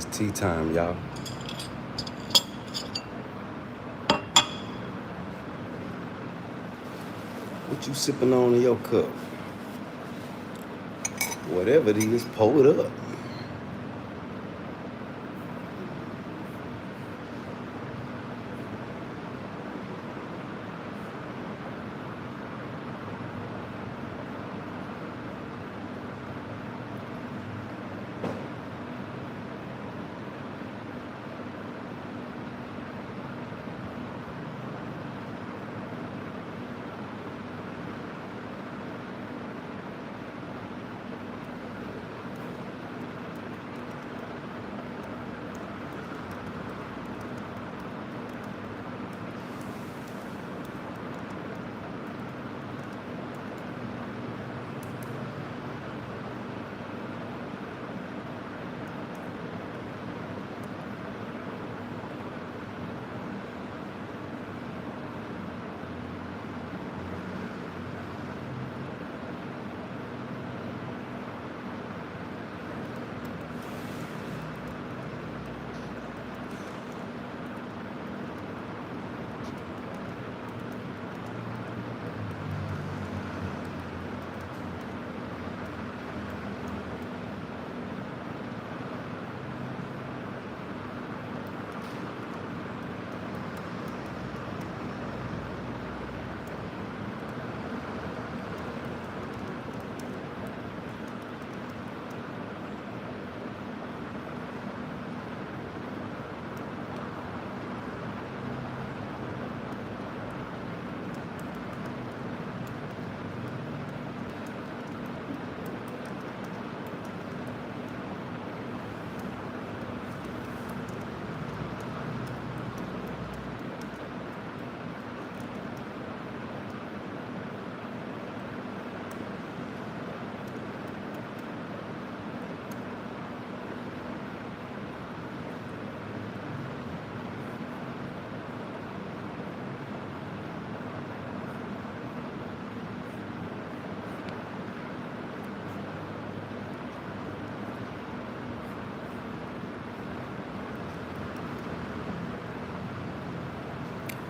It's tea time, y'all. What you sipping on in your cup? Whatever it is, pour it up.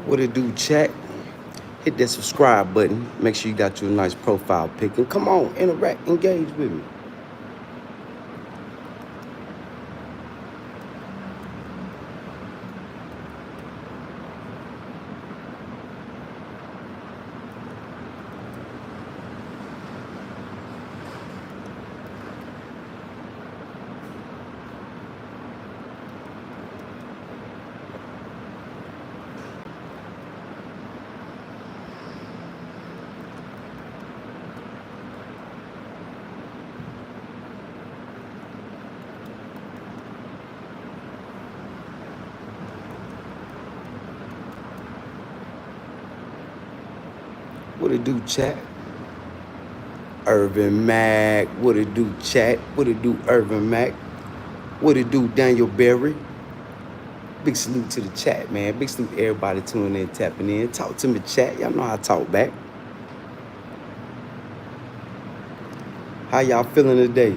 What it do, chat? Hit that subscribe button. Make sure you got you a nice profile pic. And come on, interact, engage with me. What it do, chat? Urban Mac. What it do, chat? What it do, Urban Mac? What it do, Daniel Berry? Big salute to the chat, man. Big salute to everybody tuning in, tapping in. Talk to me, chat. Y'all know how I talk back. How y'all feeling today?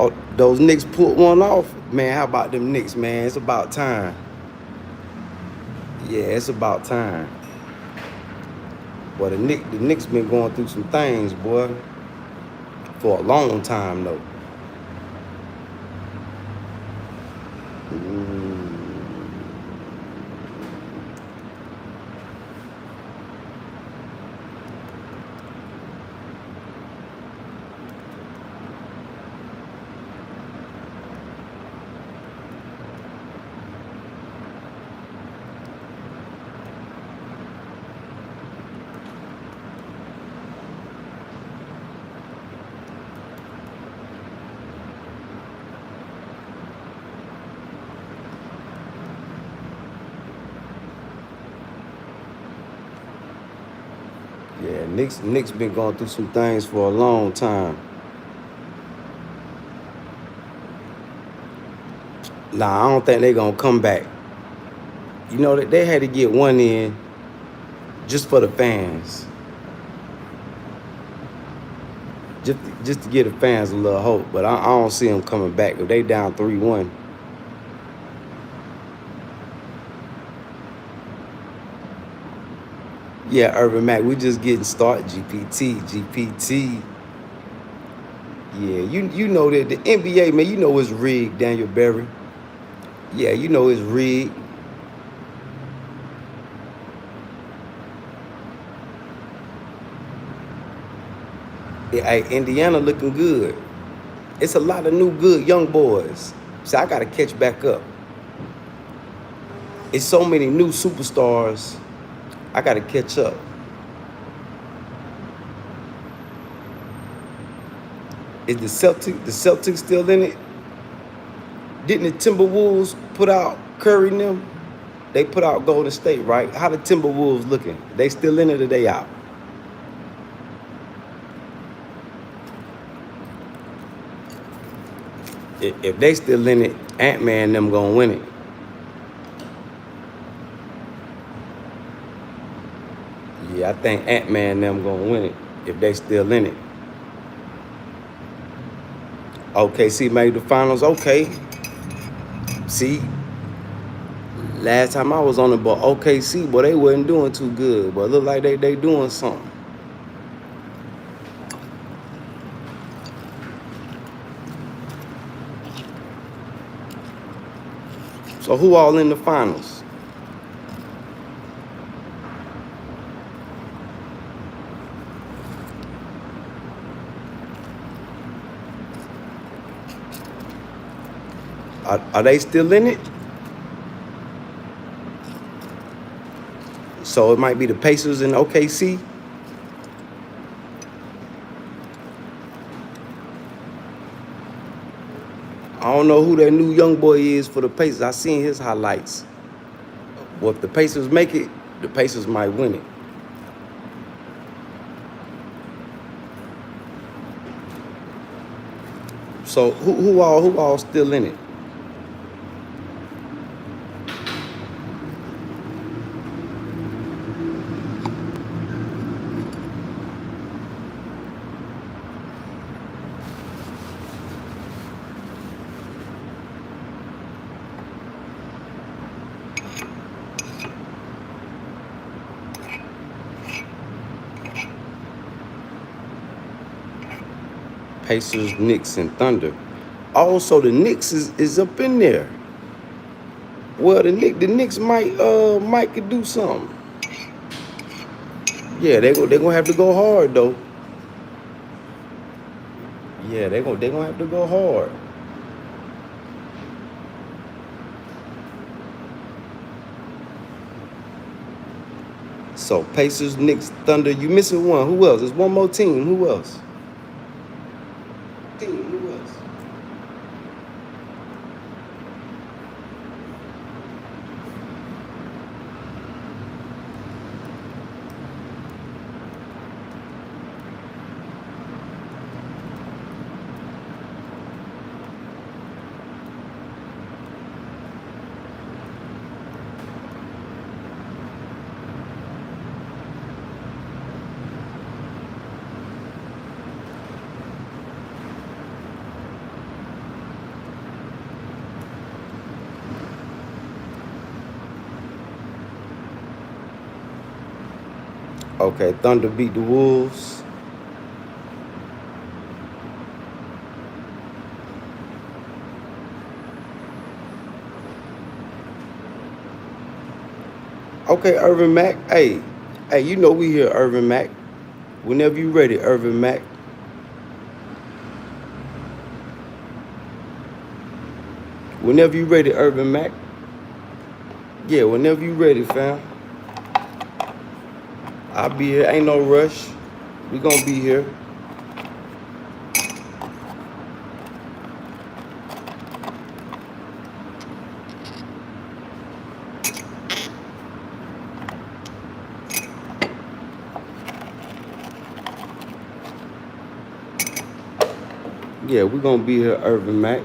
Oh, those Knicks put one off. Man, how about them Knicks, man? It's about time. Yeah, it's about time. Boy, the Knicks been going through some things, boy, for a long time, though. Knicks been going through some things for a long time. Nah, I don't think they gonna come back. You know that they had to get one in just for the fans. Just to give the fans a little hope. But I don't see them coming back. If they down 3-1. Yeah, Urban Mac, we just getting started. GPT. Yeah, you know that the NBA, man, you know it's rigged, Daniel Berry. Yeah, you know it's rigged. Yeah, hey, Indiana looking good. It's a lot of new good young boys. So I gotta catch back up. It's so many new superstars. I gotta catch up. Is the Celtics still in it? Didn't the Timberwolves put out Curry and them? They put out Golden State, right? How the Timberwolves looking? They still in it or they out? If they still in it, Ant-Man and them gonna win it. Yeah, I think Ant-Man and them gonna win it if they still in it. OKC made the finals. Okay. See, last time I was on it, but OKC, but they wasn't doing too good. But look like they doing something. So who all in the finals? Are they still in it? So it might be the Pacers and OKC. I don't know who that new young boy is for the Pacers. I seen his highlights. Well, if the Pacers make it, the Pacers might win it. So who all still in it? Pacers, Knicks, and Thunder. Also, the Knicks is up in there. Well, the Knicks might could do something. Yeah, they gonna have to go hard though. Yeah, they gonna have to go hard. So Pacers, Knicks, Thunder. You missing one. Who else? There's one more team. Who else? Who else? Okay, Thunder beat the Wolves. Okay, Irvin Mack. Hey, you know we here, Irvin Mack. Whenever you ready, Irvin Mack. Whenever you ready, Irvin Mack. Yeah, whenever you ready, fam. I'll be here. Ain't no rush. We gonna be here. Yeah, we're gonna be here, Urban Mac.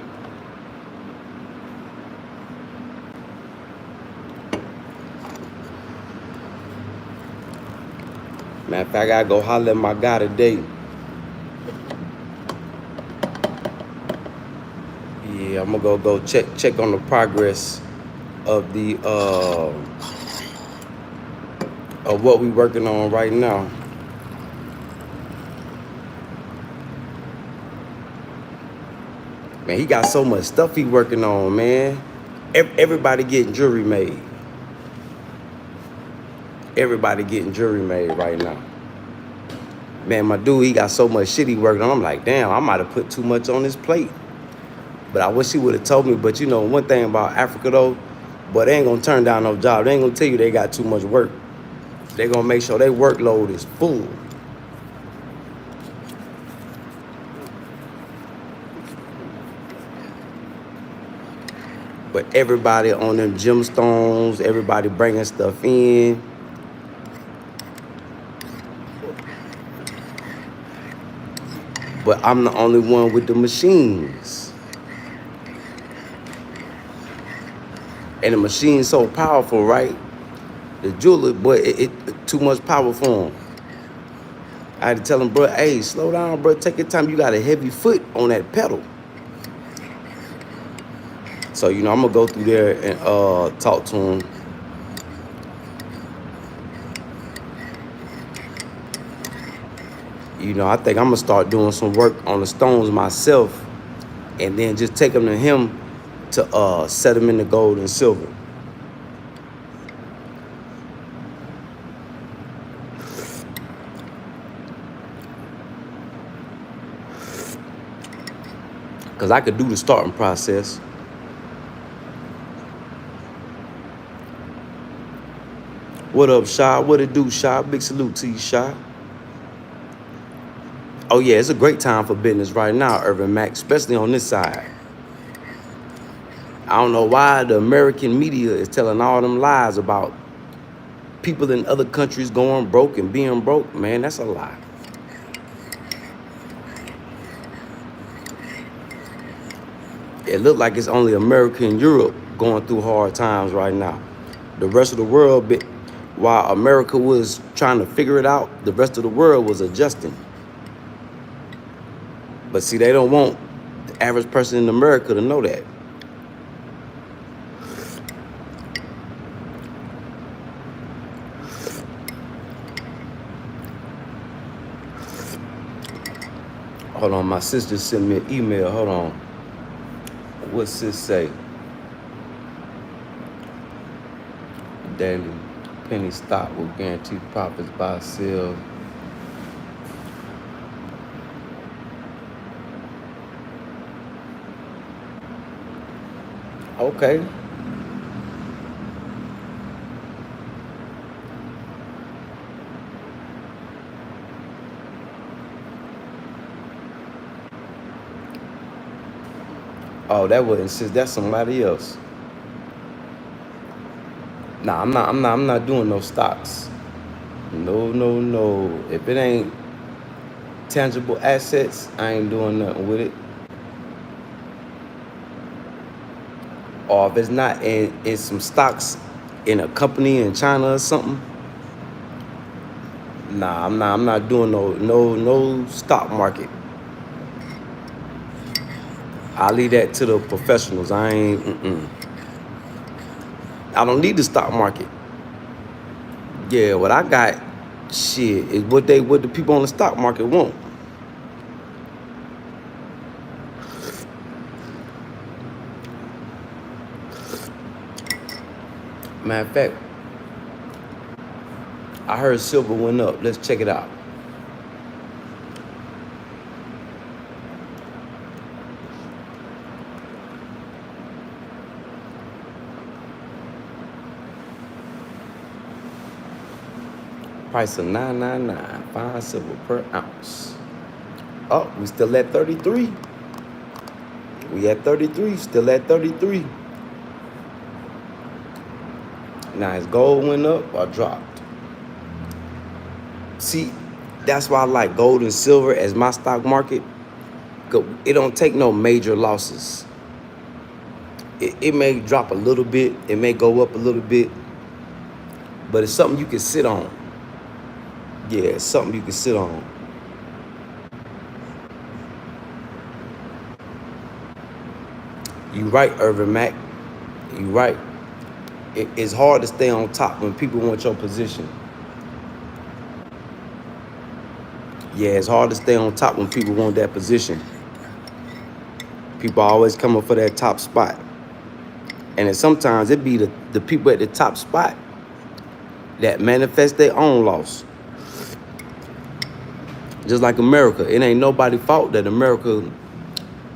Matter of fact, I gotta go holler at my guy today. Yeah, I'm gonna go check on the progress of the of what we working on right now. Man, he got so much stuff he working on, man. Everybody getting jewelry made. Everybody getting jewelry made right now. Man, my dude, he got so much shit he working on. I'm like, damn, I might have put too much on his plate. But I wish he would have told me. But you know, one thing about Africa though, but they ain't gonna turn down no job. They ain't gonna tell you they got too much work. They gonna make sure their workload is full. But everybody on them gemstones, everybody bringing stuff in. But I'm the only one with the machines. And the machine's so powerful, right? The jeweler, boy, it too much power for him. I had to tell him, bro, hey, slow down, bro. Take your time. You got a heavy foot on that pedal. So, you know, I'm going to go through there and talk to him. You know, I think I'm going to start doing some work on the stones myself and then just take them to him to set them in the gold and silver. Because I could do the starting process. What up, Shy? What it do, Shy? Big salute to you, Shy. Oh, yeah, it's a great time for business right now, Urban Mac, especially on this side. I don't know why the American media is telling all them lies about people in other countries going broke and being broke. Man, that's a lie. It looked like it's only America and Europe going through hard times right now. The rest of the world, while America was trying to figure it out, the rest of the world was adjusting. But see, they don't want the average person in America to know that. Hold on, my sister sent me an email. Hold on. What's sis say? Daily penny stock will guarantee profits by sale. Okay. Oh, that wouldn't sis. That's somebody else. Nah, I'm not doing no stocks. No. If it ain't tangible assets, I ain't doing nothing with it. Or if it's not in some stocks in a company in China or something, nah, I'm not doing no stock market. I leave that to the professionals. I don't need the stock market. Yeah, what I got, shit, is what the people on the stock market want. Matter of fact, I heard silver went up. Let's check it out. Price of $9.99, fine silver per ounce. Oh, we still at 33. We at 33, still at 33. Now, as gold went up or dropped? See, that's why I like gold and silver as my stock market, It don't take no major losses. It may drop a little bit, it may go up a little bit, but it's something you can sit on. Yeah, it's something you can sit on. You right, Irvin Mack. You right. It's hard to stay on top when people want your position. Yeah, it's hard to stay on top when people want that position. People are always coming for that top spot. And then sometimes it be the people at the top spot that manifest their own loss. Just like America. It ain't nobody's fault that America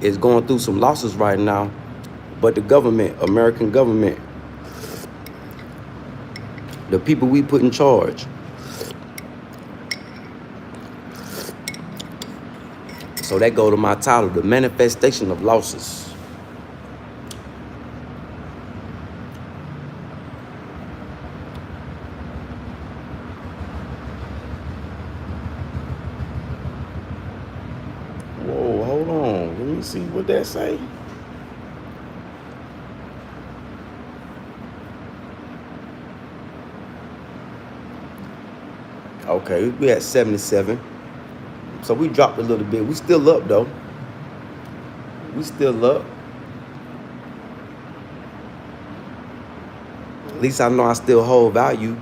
is going through some losses right now, but the government, American government, the people we put in charge. So that go to my title, the manifestation of losses. Whoa, hold on. Let me see what that say. Okay, we at 77. So we dropped a little bit. We still up though. We still up. At least I know I still hold value.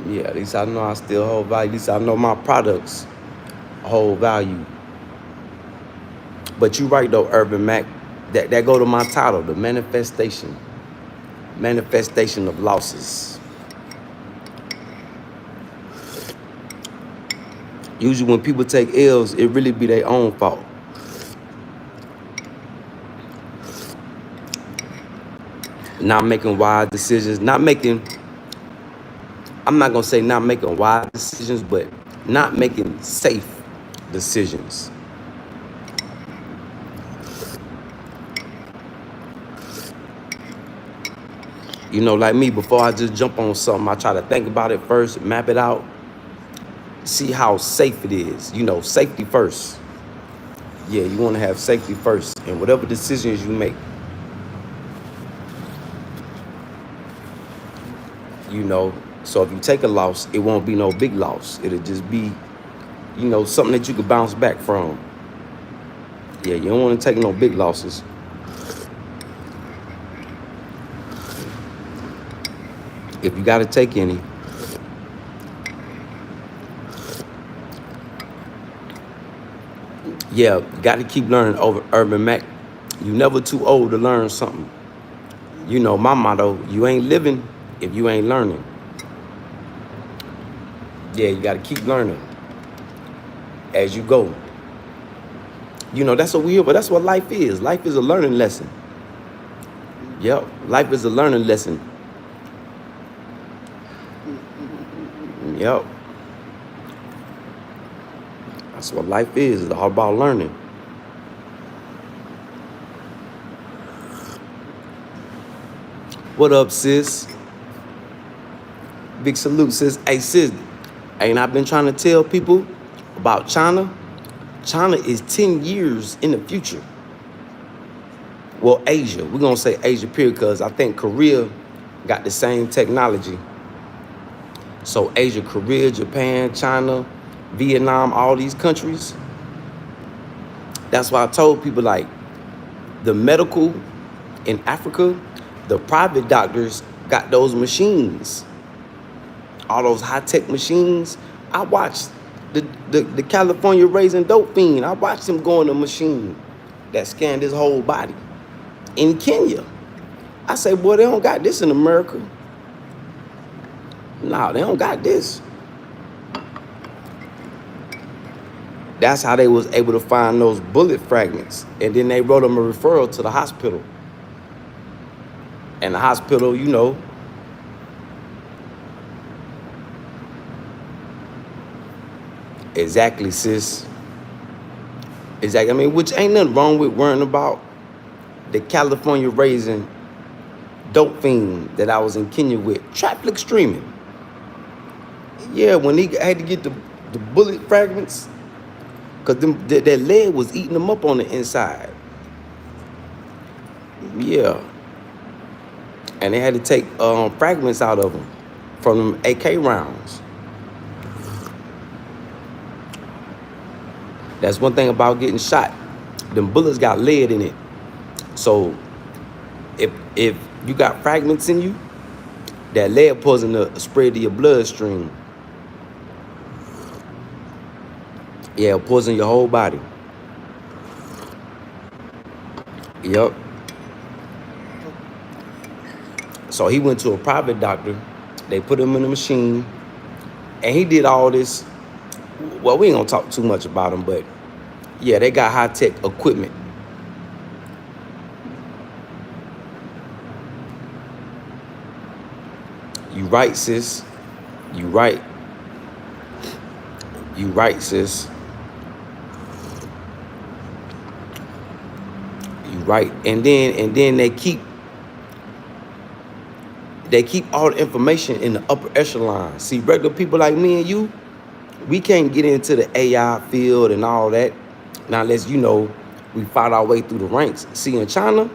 Yeah, at least I know I still hold value. At least I know my products hold value. But you right though, Urban Mac. That go to my title, the manifestation. Manifestation of losses. Usually when people take L's, it really be their own fault. Not making wise decisions, I'm not gonna say not making wise decisions, but not making safe decisions. You know, like me, before I just jump on something, I try to think about it first, map it out, see how safe it is. You know, safety first. Yeah, you want to have safety first in whatever decisions you make. You know, so if you take a loss, it won't be no big loss. It'll just be, you know, something that you can bounce back from. Yeah, you don't want to take no big losses. If you got to take any. Yeah, got to keep learning over Urban Mac. You never too old to learn something. You know, my motto, you ain't living if you ain't learning. Yeah, you got to keep learning as you go. You know, that's what we hear, but that's what life is. Life is a learning lesson. Yep, life is a learning lesson. Yep. That's what life is. It's all about learning. What up, sis? Big salute, sis. Hey, sis, ain't I been trying to tell people about China? China is 10 years in the future. Well, Asia. We're going to say Asia, period, because I think Korea got the same technology. So Asia, Korea, Japan, China, Vietnam, all these countries. That's why I told people, like, the medical in Africa, the private doctors got those machines, all those high-tech machines. I watched the California raising dope fiend. I watched him go in a machine that scanned his whole body in Kenya. I say, boy, they don't got this in America. No, they don't got this. That's how they was able to find those bullet fragments. And then they wrote them a referral to the hospital. And the hospital, you know, exactly, sis. Exactly. I mean, which ain't nothing wrong with worrying about the California raising dope fiend that I was in Kenya with, traffic streaming. Yeah, when he had to get the bullet fragments, Cause that lead was eating them up on the inside. Yeah. And they had to take fragments out of them from them AK rounds. That's one thing about getting shot. Them bullets got lead in it. So if you got fragments in you, that lead poison to spread to your bloodstream. Yeah, poison your whole body. Yep. So he went to a private doctor. They put him in a machine. And he did all this. Well, we ain't gonna talk too much about him, but yeah, they got high-tech equipment. You right, sis. You right. You right, sis. You right. And then they keep all the information in the upper echelon. See, regular people like me and you, we can't get into the AI field and all that. Now, unless, you know, we fight our way through the ranks. See, in China,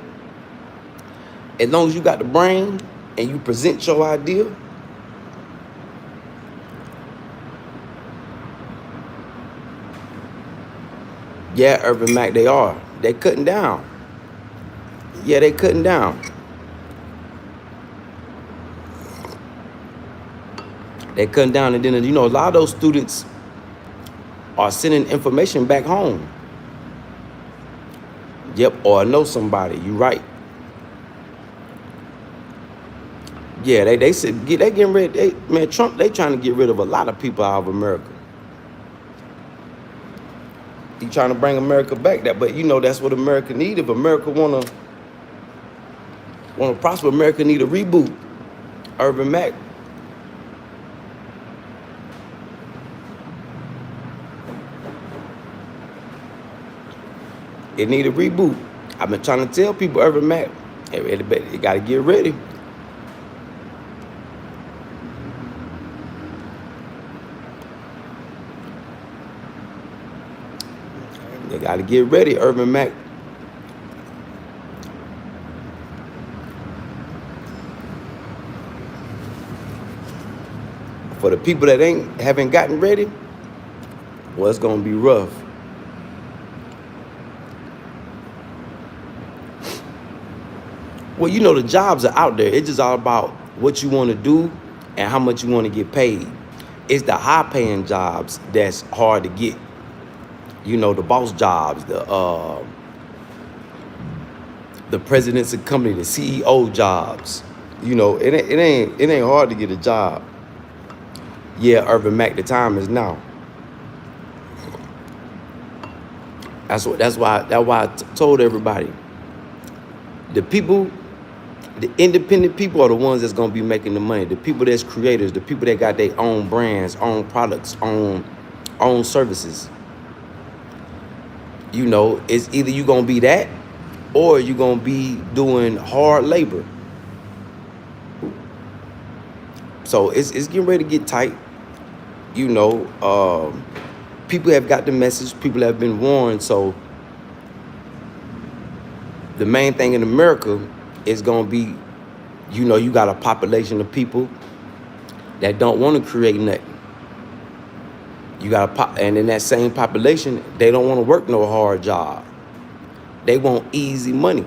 as long as you got the brain and you present your idea, yeah, Urban Mac, they cutting down. Yeah, they cutting down. They cutting down, and then, you know, a lot of those students are sending information back home. Yep, or I know somebody. You right. Yeah, they said they getting rid. Man, Trump, they trying to get rid of a lot of people out of America. He trying to bring America back. But you know that's what America need. If America wanna prosper, America need a reboot. Urban Mac. It need a reboot. I've been trying to tell people, Urban Mac, you got to get ready. They got to get ready, Urban Mac. For the people that haven't gotten ready, well, it's gonna be rough. Well, you know, the jobs are out there. It's just all about what you want to do and how much you want to get paid. It's the high-paying jobs that's hard to get. You know, the boss jobs, the presidents of company, the CEO jobs. You know, it ain't hard to get a job. Yeah, Urban Mac, the time is now. That's why I told everybody. The independent people are the ones that's gonna be making the money. The people that's creators, the people that got their own brands, own products, own services. You know, it's either you gonna be that or you gonna be doing hard labor. So it's getting ready to get tight. You know, people have got the message. People have been warned. So the main thing in America is going to be, you know, you got a population of people that don't want to create nothing. You got and in that same population, they don't want to work no hard job. They want easy money.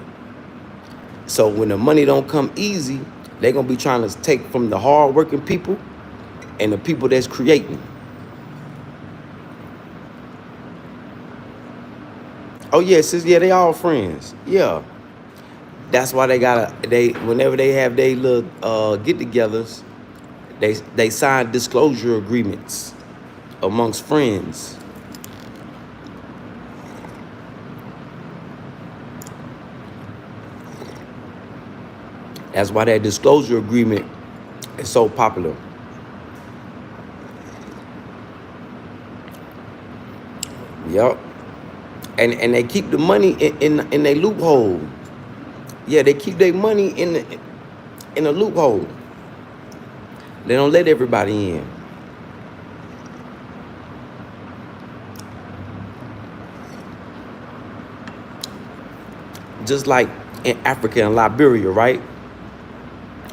So when the money don't come easy, they're going to be trying to take from the hard-working people and the people that's creating. Oh, yeah, sis, yeah, they all friends. Yeah. That's why whenever they have their little get-togethers, they sign disclosure agreements amongst friends. That's why that disclosure agreement is so popular. Yep. And they keep the money in their loophole. Yeah, they keep their money in a loophole. They don't let everybody in. just like in Africa and Liberia, right?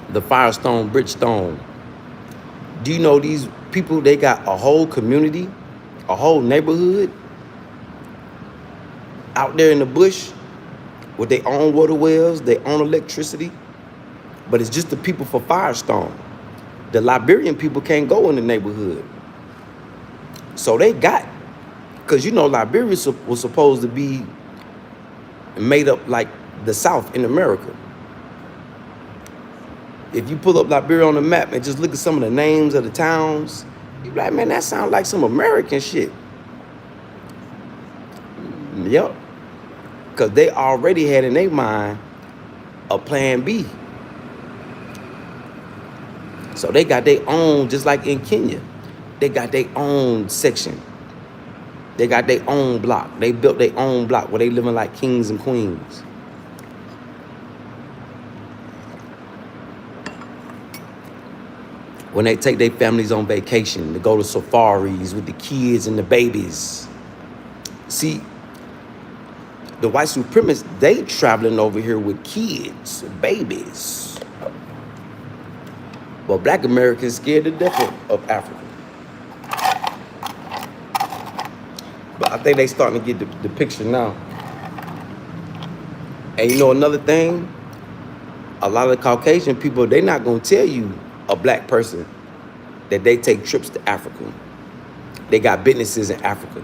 The Firestone, Bridgestone. Do you know these people, they got a whole community, a whole neighborhood out there in the bush with their own water wells, their own electricity, but it's just the people for Firestone. The Liberian people can't go in the neighborhood. So they got, because you know Liberia was supposed to be made up like the South in America. If you pull up Liberia on the map and just look at some of the names of the towns, you be like, man, that sounds like some American shit. Yep. Because they already had in their mind a plan B. So they got their own, just like in Kenya, they got their own section. They got their own block. They built their own block where they living like kings and queens. When they take their families on vacation, to go to safaris with the kids and the babies. See, the white supremacists, they traveling over here with kids, babies. But black Americans scared to death of Africa. But I think they starting to get the picture now. And you know another thing? A lot of the Caucasian people, they not gonna tell you, a black person, that they take trips to Africa. They got businesses in Africa.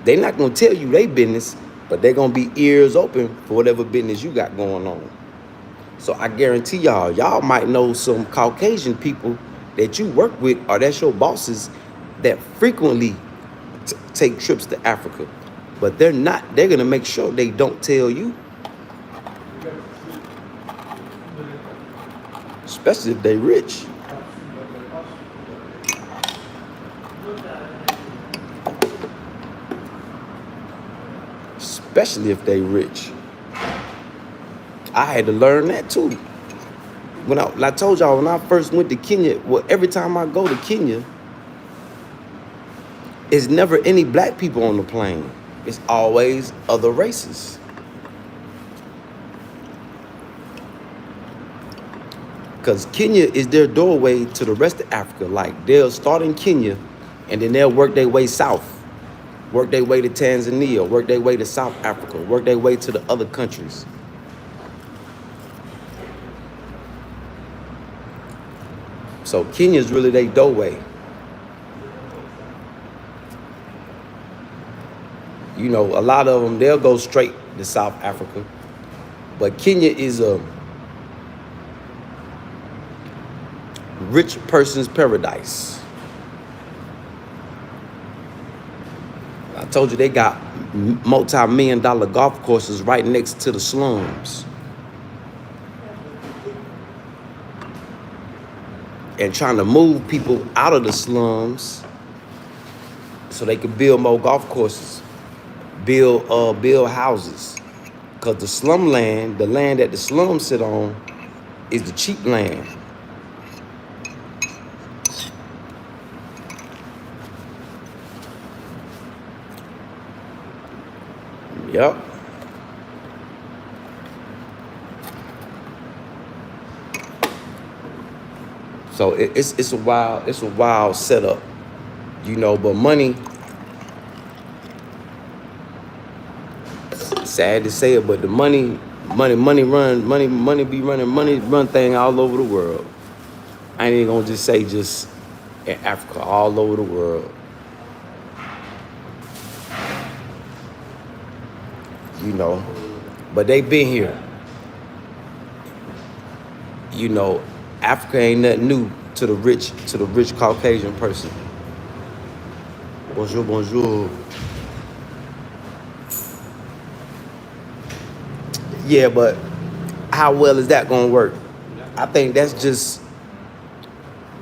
They not gonna tell you they business, but they're gonna be ears open for whatever business you got going on. So I guarantee y'all might know some Caucasian people that you work with, or that's your bosses, that frequently take trips to Africa. But they're gonna make sure they don't tell you. Especially if they rich. Especially if they rich. I had to learn that too. When I told y'all, when I first went to Kenya, well, every time I go to Kenya, it's never any black people on the plane. It's always other races. Because Kenya is their doorway to the rest of Africa. Like, they'll start in Kenya, and then they'll work their way south. Work their way to Tanzania, work their way to South Africa, work their way to the other countries. So Kenya's really their doorway. You know, a lot of them, they'll go straight to South Africa. But Kenya is a rich person's paradise. I told you they got multi-million-dollar golf courses right next to the slums. And trying to move people out of the slums so they could build more golf courses, build houses. Because the slum land, the land that the slums sit on, is the cheap land. Yep. So it's a wild setup, you know. But money, sad to say it, but the money run thing all over the world. I ain't even gonna just say just in Africa, all over the world. You know, but they been here. You know, Africa ain't nothing new to the rich Caucasian person. Bonjour, bonjour. Yeah, but how well is that gonna work? I think that's just,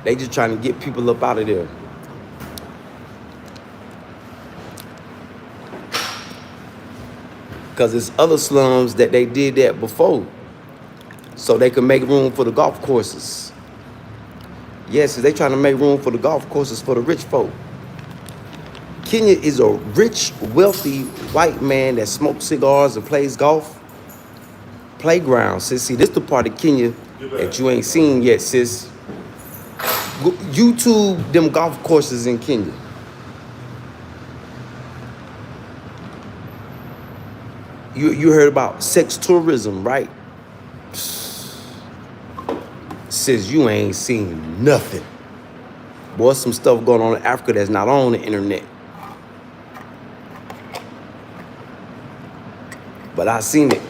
they just trying to get people up out of there. Because there's other slums that they did that before, so they can make room for the golf courses. Yes, they trying to make room for the golf courses for the rich folk. Kenya is a rich, wealthy white man that smokes cigars and plays golf. playground, sis. See, this the part of Kenya that you ain't seen yet, sis. YouTube them golf courses in Kenya. You heard about sex tourism, right? Sis, you ain't seen nothing. Boy, some stuff going on in Africa that's not on the internet. But I seen it.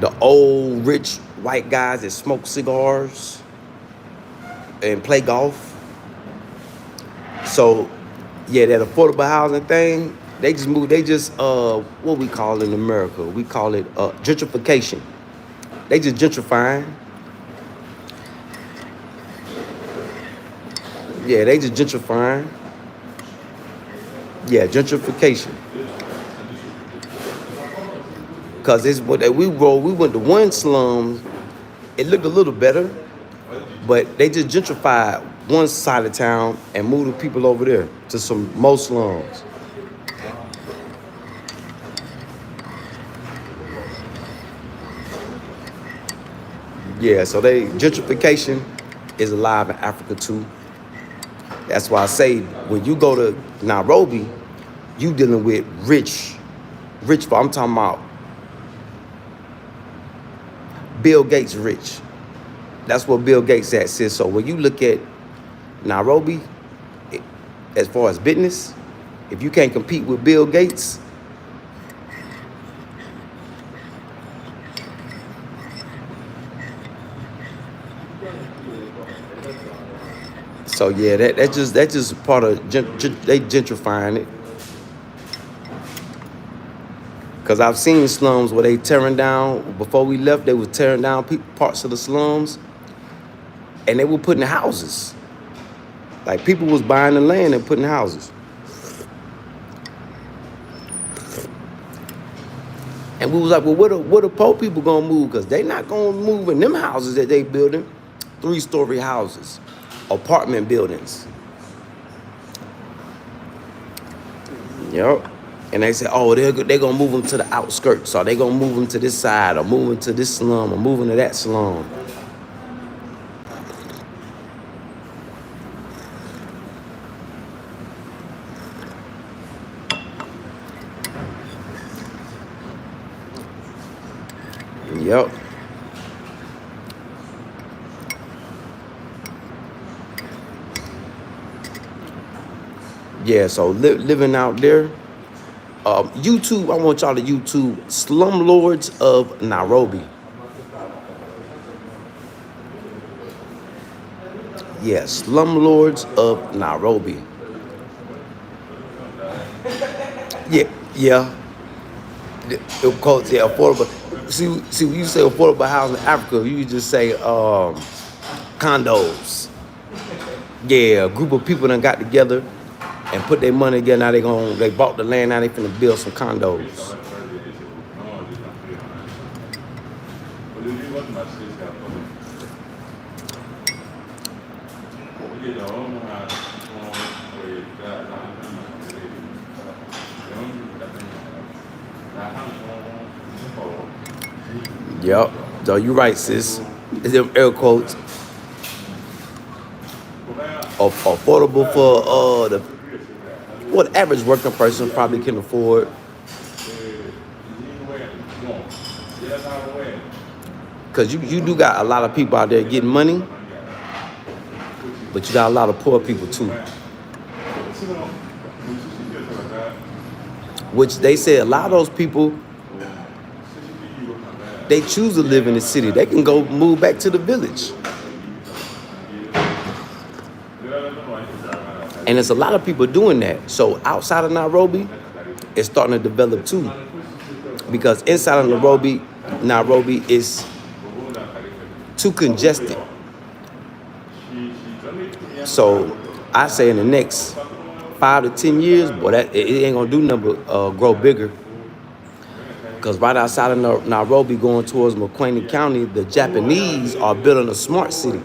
The old rich white guys that smoke cigars and play golf. So yeah, that affordable housing thing, they just moved, what we call in America, we call it gentrification. They just gentrifying. Yeah, they just gentrifying. Yeah, gentrification. Cause it's what we went to one slum, it looked a little better, but they just gentrified one side of town and moved the people over there to some more slums. Yeah, so gentrification is alive in Africa too. That's why I say when you go to Nairobi, you dealing with rich. I'm talking about Bill Gates rich. That's what Bill Gates at, sis. So when you look at Nairobi, as far as business, if you can't compete with Bill Gates, so yeah, that's just part of they gentrifying it. Cause I've seen slums where they tearing down. Before we left, they were tearing down parts of the slums, and they were putting houses. Like people was buying the land and putting houses. And we was like, well, where the poor people gonna move? Cause they not gonna move in them houses that they building, 3-story houses, apartment buildings. Yep. And they say, oh, they're gonna move them to the outskirts, or they gonna move them to this side, or move them to this slum, or move them to that slum. Yep. Yeah, so living out there. YouTube, I want y'all to YouTube Slumlords of Nairobi. Yeah, Slumlords of Nairobi. Yeah. Of course, yeah, affordable. See, when you say affordable housing in Africa, you just say condos. Yeah, a group of people done got together and put their money together. Now they bought the land. Now they finna build some condos. Yep. So you right, sis. It's them air quotes. Affordable for what average working person probably can afford. Cause you do got a lot of people out there getting money, but you got a lot of poor people too. Which they say a lot of those people, they choose to live in the city. They can go move back to the village. And there's a lot of people doing that. So outside of Nairobi, it's starting to develop too. Because inside of Nairobi is too congested. So I say in the next 5 to 10 years, boy, it ain't gonna do nothing but grow bigger. Because right outside of Nairobi, going towards McQueen County, the Japanese are building a smart city.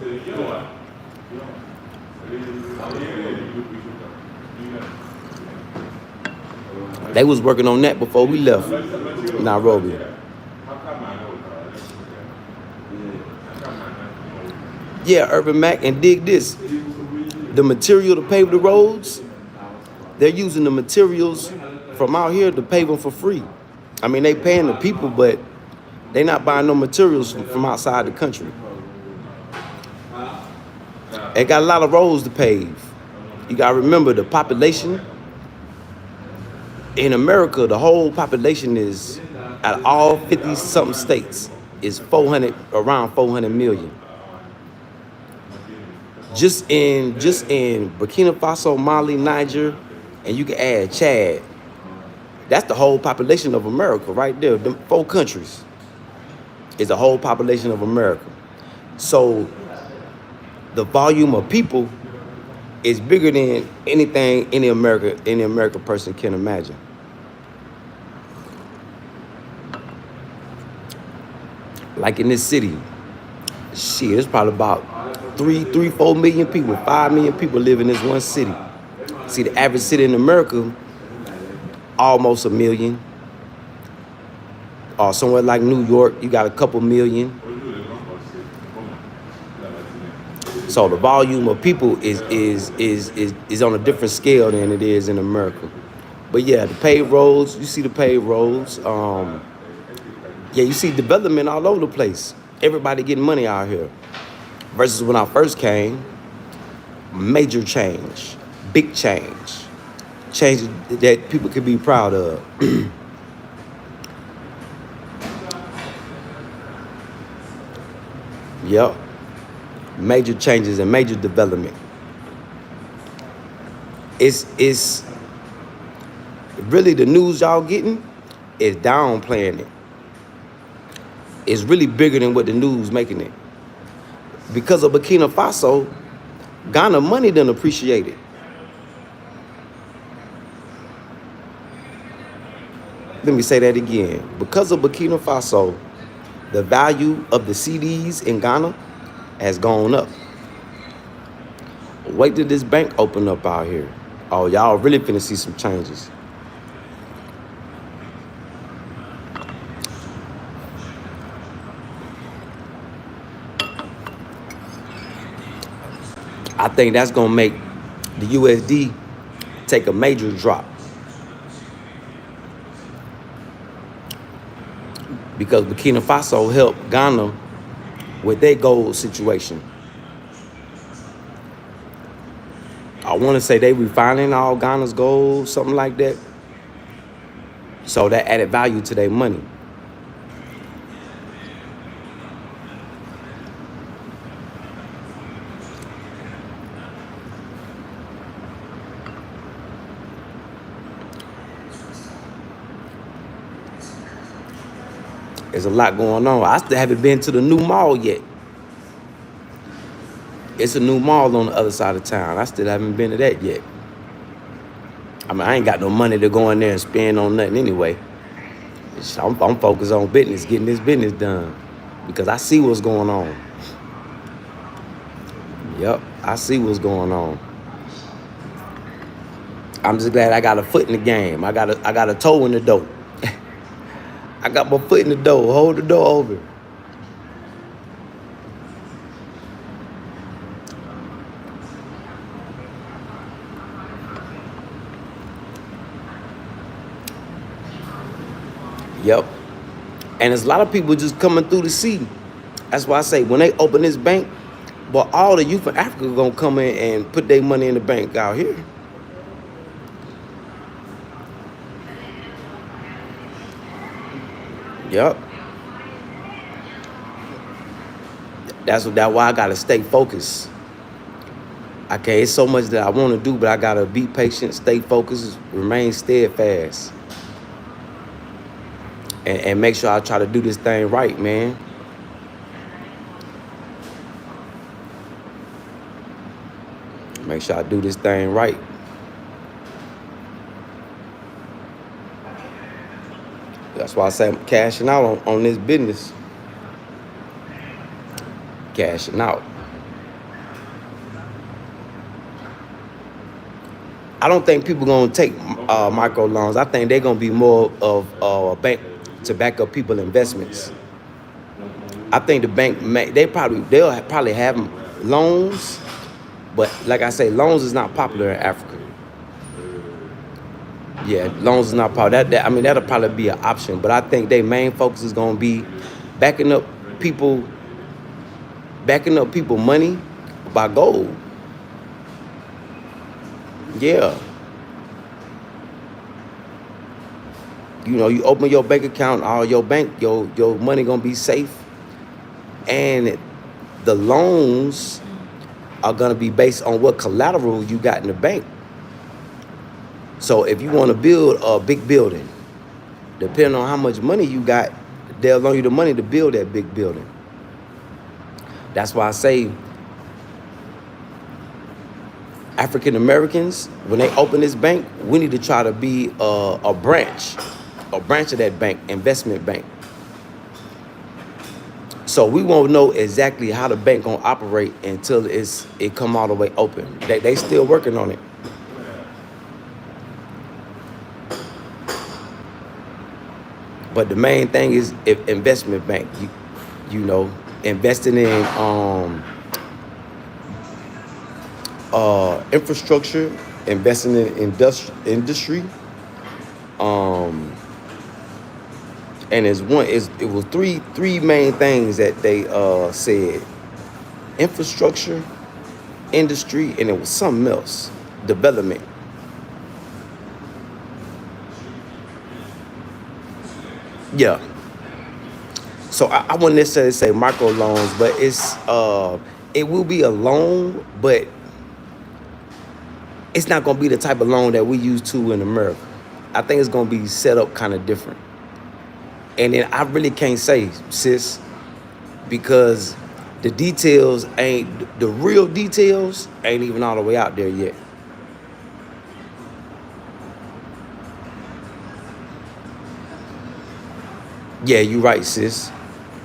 They was working on that before we left Nairobi. Yeah, Urban Mac, and dig this. The material to pave the roads, they're using the materials from out here to pave them for free. I mean, they paying the people, but they not buying no materials from outside the country. They got a lot of roads to pave. You gotta remember the population in America, the whole population is, at all 50-something states, is around 400 million. Just in Burkina Faso, Mali, Niger, and you can add Chad. That's the whole population of America right there. Them 4 countries is the whole population of America. So the volume of people is bigger than anything any American person can imagine. Like in this city, shit, it's probably about 4 million people, 5 million people live in this one city. See, the average city in America, almost a million. Or somewhere like New York, you got a couple million. So the volume of people is on a different scale than it is in America. But yeah, the paved roads, you see the paved roads. Yeah, you see development all over the place. Everybody getting money out here. Versus when I first came, major change, big change that people could be proud of. Yep. Major changes and major development. It's really the news y'all getting is downplaying it. It's really bigger than what the news making it. Because of Burkina Faso, Ghana money done appreciated. Let me say that again. Because of Burkina Faso, the value of the CDs in Ghana has gone up. Wait till this bank open up out here. Oh, y'all really finna see some changes. I think that's gonna make the USD take a major drop. Because Burkina Faso helped Ghana with their gold situation. I want to say they refining all Ghana's gold, something like that. So that added value to their money. There's a lot going on. I still haven't been to the new mall yet. It's a new mall on the other side of town. I still haven't been to that yet. I mean, I ain't got no money to go in there and spend on nothing anyway. I'm focused on business, getting this business done. Because I see what's going on. Yep, I see what's going on. I'm just glad I got a foot in the game. I got a toe in the door. I got my foot in the door. Hold the door open. Yep. And there's a lot of people just coming through the sea. That's why I say when they open this bank, but all the youth from Africa are gonna come in and put their money in the bank out here. Yep. That's why I gotta stay focused. Okay, it's so much that I want to do, but I gotta be patient, stay focused, remain steadfast, and make sure I try to do this thing right, man. Make sure I do this thing right. That's why I say I'm cashing out on this business. Cashing out. I don't think people gonna take micro loans. I think they're gonna be more of a bank to back up people investments. I think the bank they'll probably have them loans, but like I say, loans is not popular in Africa. Yeah, loans is not popular. I mean, that'll probably be an option, but I think their main focus is gonna be backing up people, money by gold. Yeah. You know, you open your bank account, all your money gonna be safe, and the loans are gonna be based on what collateral you got in the bank. So if you want to build a big building, depending on how much money you got, they'll loan you the money to build that big building. That's why I say African Americans, when they open this bank, we need to try to be a branch of that bank, investment bank. So we won't know exactly how the bank gonna operate until it come all the way open. They still working on it. But the main thing is investment bank. You know, investing in infrastructure, investing in industry. And it was three main things that they said: infrastructure, industry, and it was something else, development. Yeah. So I wouldn't necessarily say micro loans, but it will be a loan, but it's not gonna be the type of loan that we used to in America. I think it's gonna be set up kind of different. And then I really can't say, sis, because the real details ain't even all the way out there yet. Yeah, you're right, sis.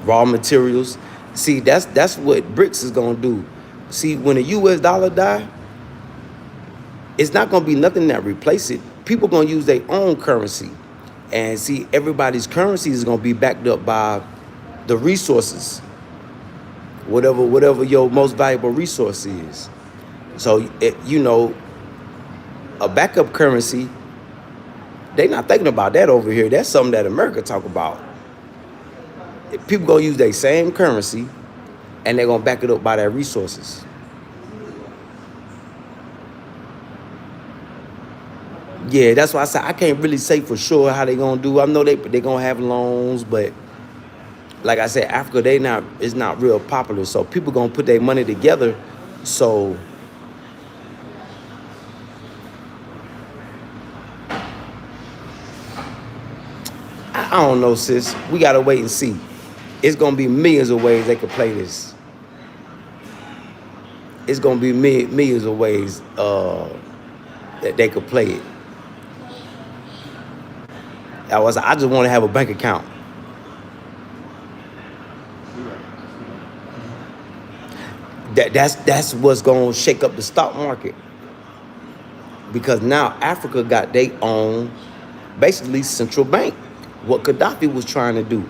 Raw materials. See, that's what BRICS is gonna do. See, when the US dollar die, it's not gonna be nothing that replace it. People gonna use their own currency. And see, everybody's currency is gonna be backed up by the resources. Whatever your most valuable resource is. So a backup currency, they not thinking about that over here. That's something that America talk about. People gonna use their same currency and they're gonna back it up by their resources. Yeah, that's why I said I can't really say for sure how they gonna do. I know they gonna have loans, but like I said, Africa it's not real popular. So people gonna put their money together. So I don't know, sis. We gotta wait and see. It's gonna be millions of ways they could play this. It's gonna be millions of ways that they could play it. I just want to have a bank account. That's what's gonna shake up the stock market, because now Africa got their own, basically, central bank. What Gaddafi was trying to do.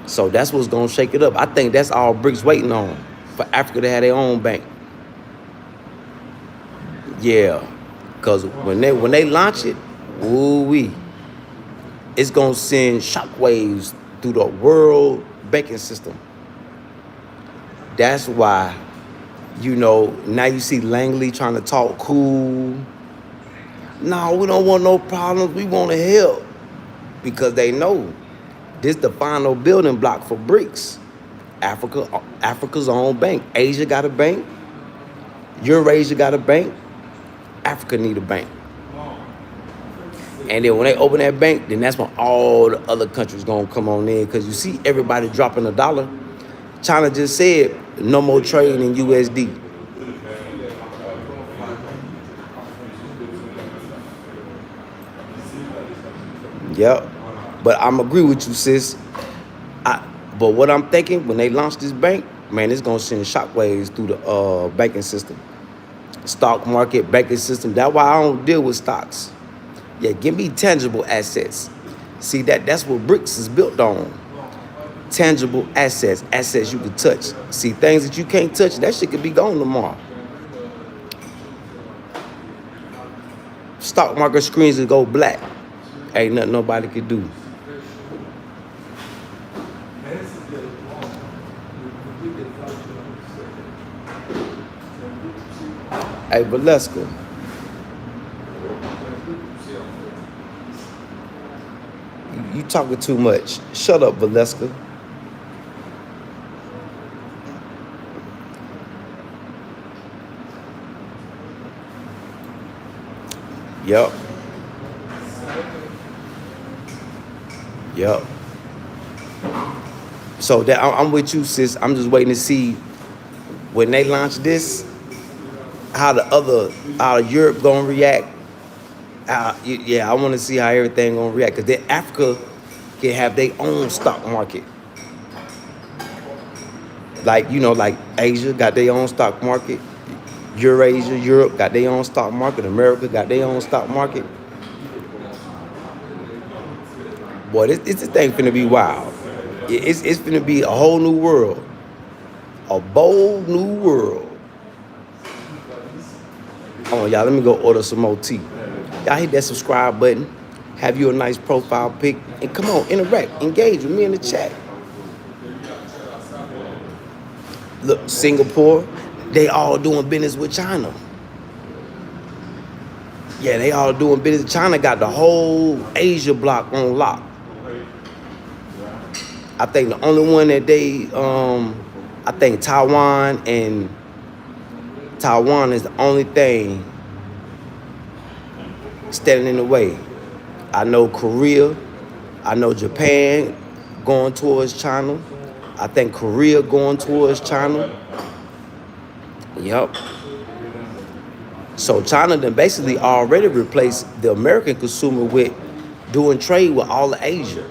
So that's what's gonna shake it up. I think that's all BRICS waiting on, for Africa to have their own bank. Yeah, because when they launch it, ooh-wee, it's gonna send shockwaves through the world banking system. That's why, now you see Langley trying to talk cool. No, we don't want no problems. We want to help, because they know this the final building block for BRICS. Africa's own bank. Asia got a bank. Eurasia got a bank. Africa need a bank. And then when they open that bank, then that's when all the other countries gonna come on in, because you see everybody dropping a dollar. China just said no more trading in USD. Yep. But I'm agree with you, sis. But what I'm thinking, when they launch this bank, man, it's gonna send shockwaves through the banking system. Stock market, banking system. That's why I don't deal with stocks. Yeah, give me tangible assets. See, that's what BRICS is built on. tangible assets, assets you can touch. See, things that you can't touch, that shit could be gone tomorrow. Stock market screens will go black. Ain't nothing nobody could do. Hey, Valeska. You talking too much. Shut up, Valeska. Yep. Yep. So that I'm with you, sis. I'm just waiting to see when they launch this, how Europe gonna react. Yeah, I want to see how everything gonna react, because then Africa can have their own stock market. Like, you know, like Asia got their own stock market. Eurasia, Europe got their own stock market. America got their own stock market. Boy, this thing finna be wild. It's finna be a whole new world. A bold new world. Hold on, y'all. Let me go order some more tea. Y'all hit that subscribe button. Have you a nice profile pic. And come on, interact. Engage with me in the chat. Look, Singapore, they all doing business with China. Yeah, they all doing business. China got the whole Asia block on lock. I think the only one that they, I think Taiwan is the only thing standing in the way. I know Korea, I know Japan going towards China. I think Korea going towards China. Yep. So China then basically already replaced the American consumer with doing trade with all of Asia.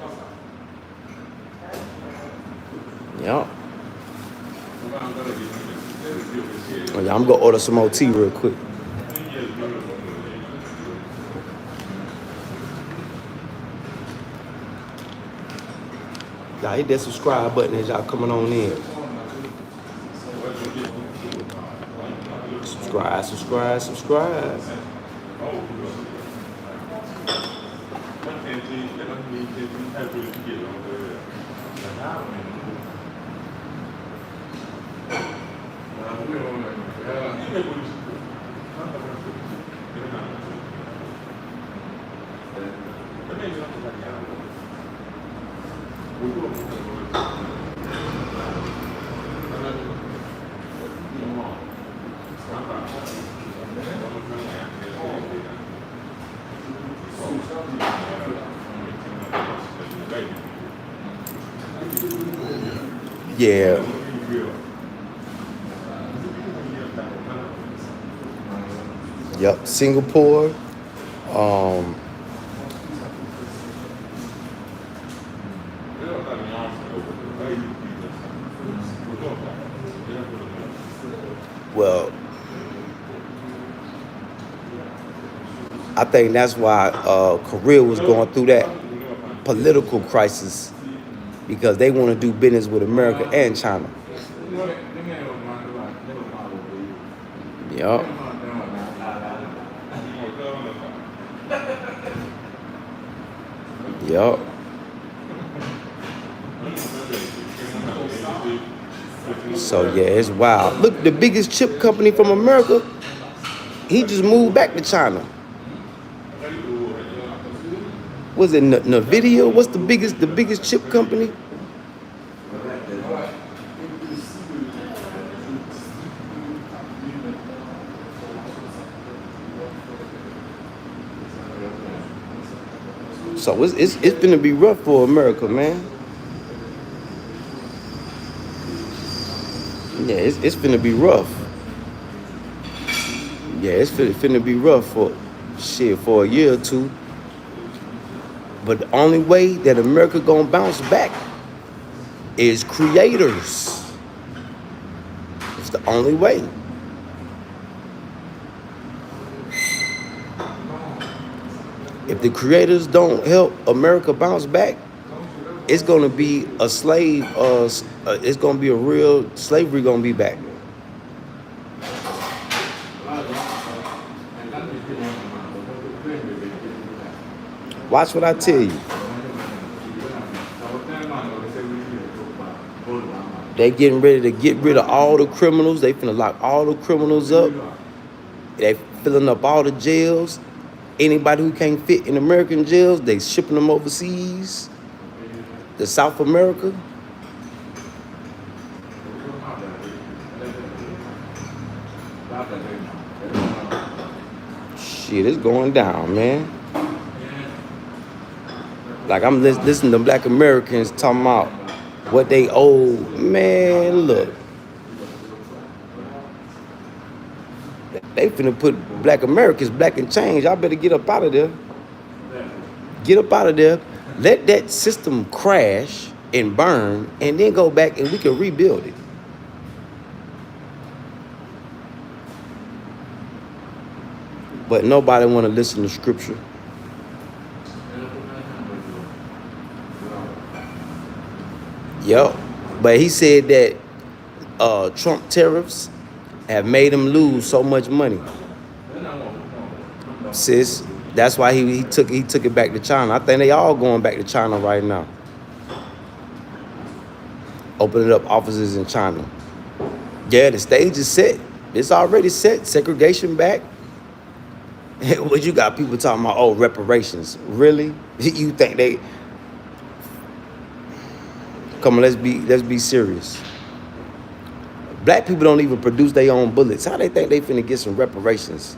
Yep. Oh, yeah, I'm gonna order some more tea real quick. Y'all hit that subscribe button as y'all coming on in. Subscribe, subscribe, subscribe. Yeah. Yep, Singapore. Well, I think that's why Korea was going through that political crisis, because they want to do business with America and China. Yep. Yep. So yeah, it's wild. Look, the biggest chip company from America, he just moved back to China. Was it Nvidia? What's the biggest chip company? So it's gonna be rough for America, man. Yeah, it's finna be rough. Yeah, it's finna be rough for a year or two. But the only way that America gonna bounce back is creators. It's the only way. If the creators don't help America bounce back, it's gonna be a slave. It's gonna be a real slavery. Gonna be back. Watch what I tell you. They getting ready to get rid of all the criminals. They finna lock all the criminals up. They filling up all the jails. Anybody who can't fit in American jails, they shipping them overseas to South America. Shit, it's going down, man. Like, I'm listening to Black Americans talking about what they owe. Man, look. They finna put Black Americans back in change. Y'all better get up out of there. Get up out of there. Let that system crash and burn, and then go back and we can rebuild it. But nobody want to listen to scripture. Yep. But he said that Trump tariffs have made him lose so much money. Sis, that's why he took it back to China. I think they all going back to China right now. Opening up offices in China. Yeah, the stage is set. It's already set. Segregation back. What you got people talking about? Oh, reparations. Really? You think they? Come on, let's be serious. Black people don't even produce their own bullets. How they think they finna get some reparations?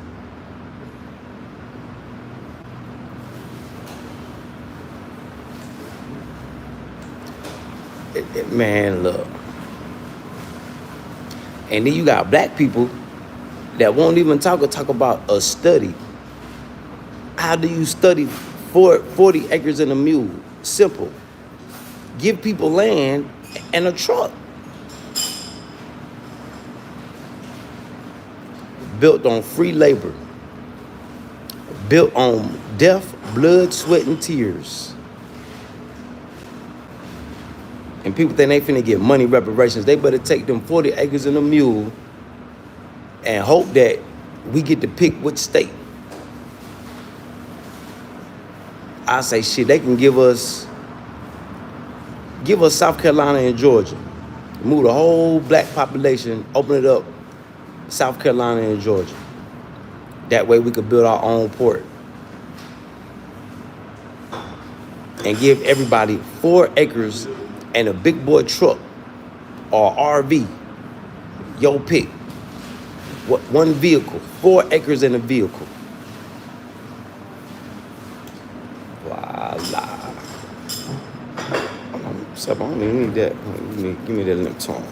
Man, look. And then you got black people that won't even talk about a study. How do you study 40 acres and a mule? Simple. Give people land and a truck. Built on free labor. Built on death, blood, sweat, and tears. And people think they finna get money reparations. They better take them 40 acres and a mule and hope that we get to pick which state. I say, shit, they can give us South Carolina and Georgia. Move the whole black population, open it up, South Carolina and Georgia. That way we could build our own port. And give everybody 4 acres and a big boy truck or RV. Yo pick. One vehicle. 4 acres and a vehicle. Voila. I don't even need that. Give me that lip tone.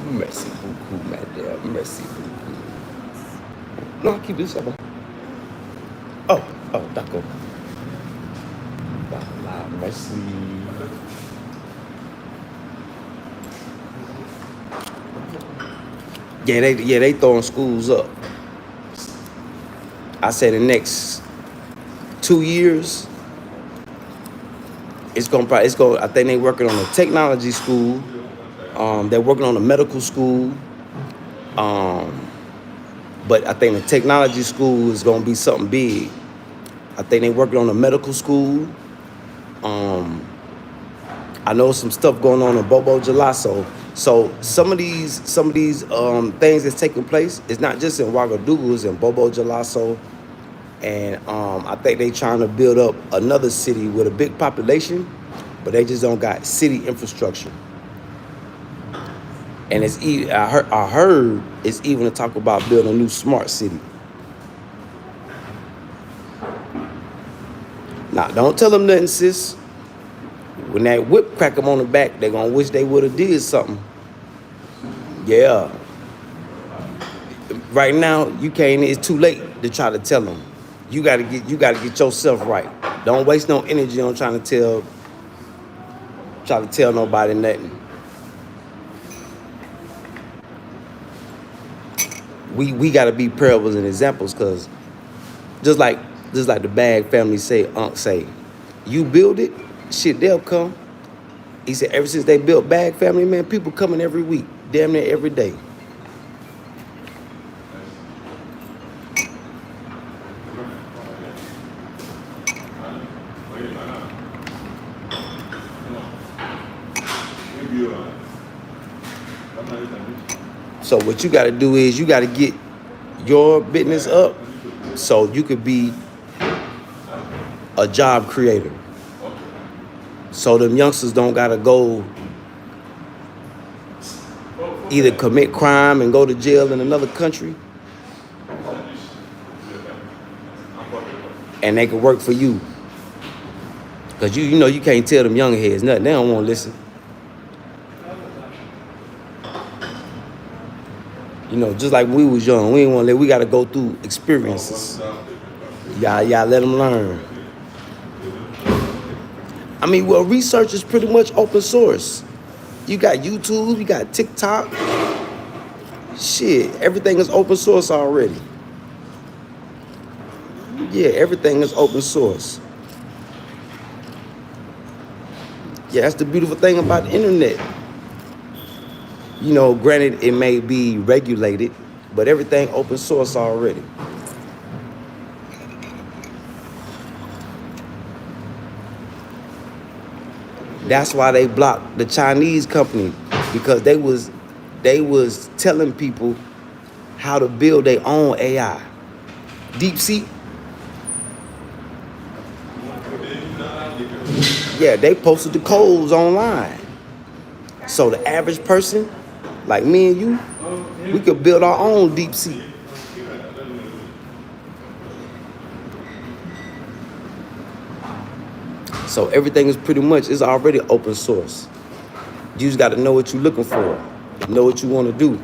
Merci beaucoup, madame. Merci beaucoup. No, keep this up. Oh, d'accord. Voilà, merci. Yeah, they throwing schools up. I said the next 2 years, I think they working on a technology school. They're working on a medical school. But I think the technology school is gonna be something big. I think they're working on a medical school. I know some stuff going on in Bobo Jalaso. So some of these things that's taking place, it's not just in Ouagadougou, it's in Bobo Jalaso. And I think they trying to build up another city with a big population, but they just don't got city infrastructure. And I heard it's even to talk about building a new smart city. Now, don't tell them nothing, sis. When that whip crack them on the back, they're gonna wish they would have did something. Yeah. Right now, you can't. It's too late to try to tell them. You gotta get yourself right. Don't waste no energy on trying to tell nobody nothing. We gotta be parables and examples, cause just like the Bag family say, Unc say, you build it, shit, they'll come. He said ever since they built Bag family, man, people coming every week, damn near every day. So what you gotta do is you gotta get your business up so you could be a job creator. So them youngsters don't gotta go either commit crime and go to jail in another country, and they can work for you. Cause you know you can't tell them young heads nothing. They don't want to listen. You know, just like when we was young, we didn't want to let. We got to go through experiences. Y'all let them learn. I mean, well, research is pretty much open source. You got YouTube, you got TikTok. Shit, everything is open source already. Yeah, everything is open source. Yeah, that's the beautiful thing about the internet. You know, granted, it may be regulated, but everything open source already. That's why they blocked the Chinese company, because they was telling people how to build their own AI. DeepSeek. Yeah, they posted the codes online. So the average person, like me and you, we could build our own DeepSeek. So everything is pretty much is already open source. You just got to know what you're looking for, know what you want to do.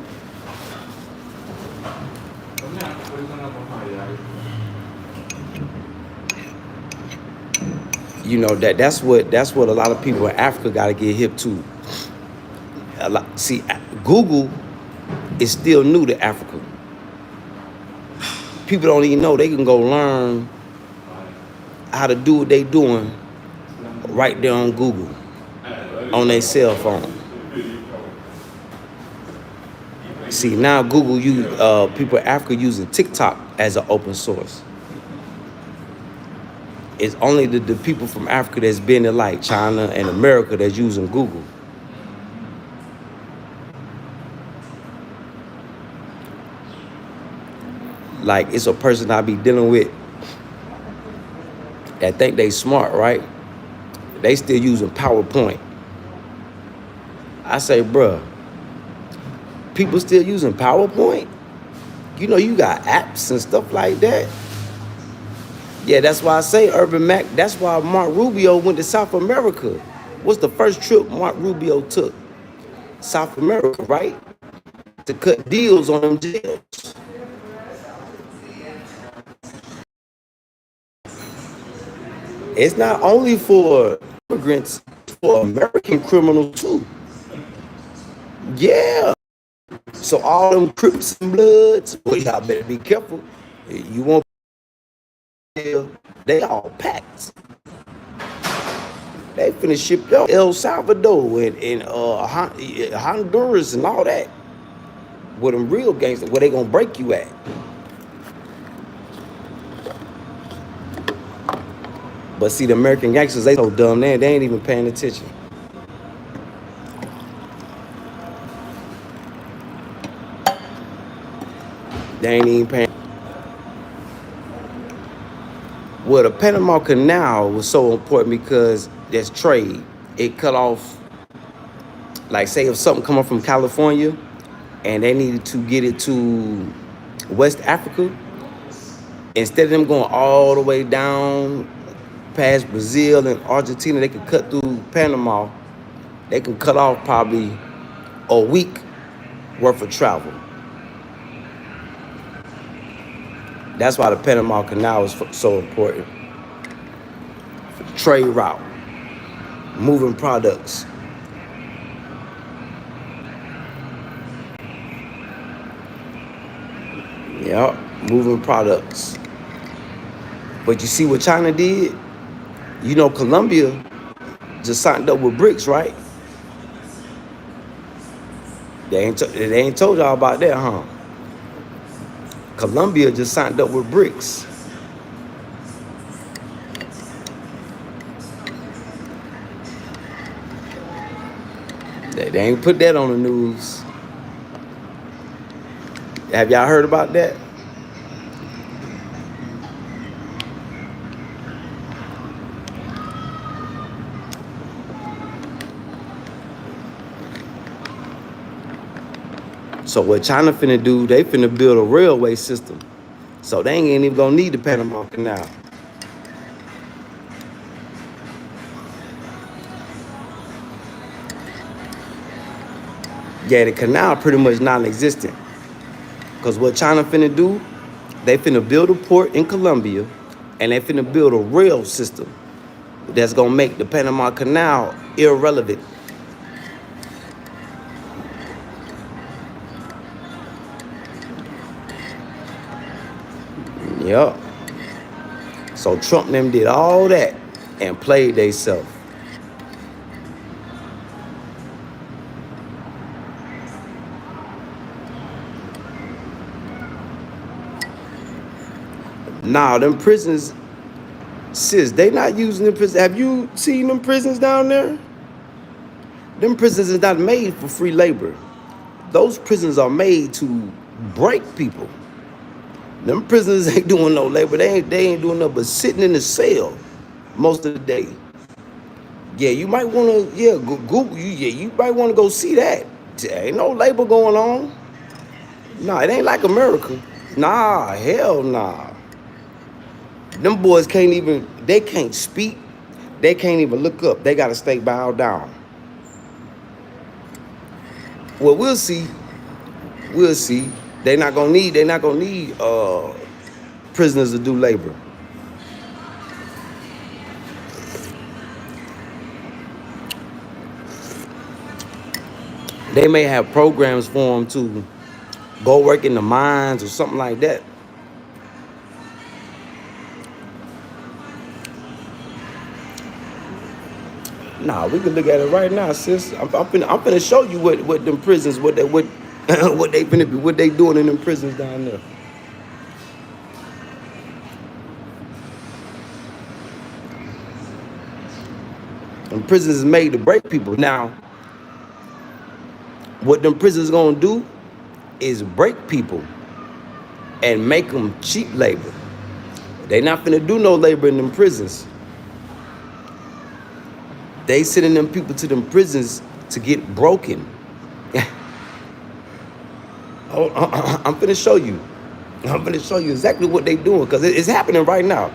You know that's what a lot of people in Africa got to get hip to. See, Google is still new to Africa. People don't even know they can go learn how to do what they doing right there on Google, on their cell phone. See, now Google people in Africa using TikTok as an open source. It's only the people from Africa that's been there, like China and America, that's using Google. Like, it's a person I be dealing with that think they smart, right? They still using PowerPoint. I say, bruh, people still using PowerPoint? You know, you got apps and stuff like that. Yeah, that's why I say Urban Mac. That's why Mark Rubio went to South America. What's the first trip Mark Rubio took? South America, right? To cut deals on them jails. It's not only for immigrants, it's for American criminals too. Yeah. So all them Crips and Bloods, well, y'all better be careful. You won't. They all packed. They finna ship up El Salvador and Honduras and all that. Where them real gangsters, where they gonna break you at. But see, the American gangsters, they so dumb, they ain't even paying attention. They ain't even paying. Well, the Panama Canal was so important because there's trade. It cut off, like, say if something coming from California and they needed to get it to West Africa, instead of them going all the way down past Brazil and Argentina, they could cut through Panama. They can cut off probably a week worth of travel. That's why the Panama Canal is so important. trade route, moving products. Yep, moving products. But you see what China did? You know, Colombia just signed up with BRICS, right? They ain't told y'all about that, huh? Colombia just signed up with BRICS. They ain't put that on the news. Have y'all heard about that? So what China finna do, they finna build a railway system. So they ain't even gonna need the Panama Canal. Yeah, the canal pretty much non-existent. Because what China finna do, they finna build a port in Colombia, and they finna build a rail system that's gonna make the Panama Canal irrelevant. Yup. So Trump and them did all that and played theyself. Nah, them prisons, sis, they not using them prisons. Have you seen them prisons down there? Them prisons is not made for free labor. Those prisons are made to break people. Them prisoners ain't doing no labor. They ain't doing nothing but sitting in the cell most of the day. Yeah, you might want to, Google, you might want to go see that. There ain't no labor going on. Nah, it ain't like America. Nah, hell nah. Them boys they can't speak. They can't even look up. They got to stay bowed down. Well, we'll see. We'll see. They not gonna need prisoners to do labor. They may have programs for them to go work in the mines or something like that. Nah, we can look at it right now, sis. I'm finna show you what them prisons, what they finna be, what they doing in them prisons down there. And prisons is made to break people. Now, what them prisons gonna do is break people and make them cheap labor. They not finna do no labor in them prisons. They sending them people to them prisons to get broken. I'm finna show you. I'm finna show you exactly what they doing, because it's happening right now.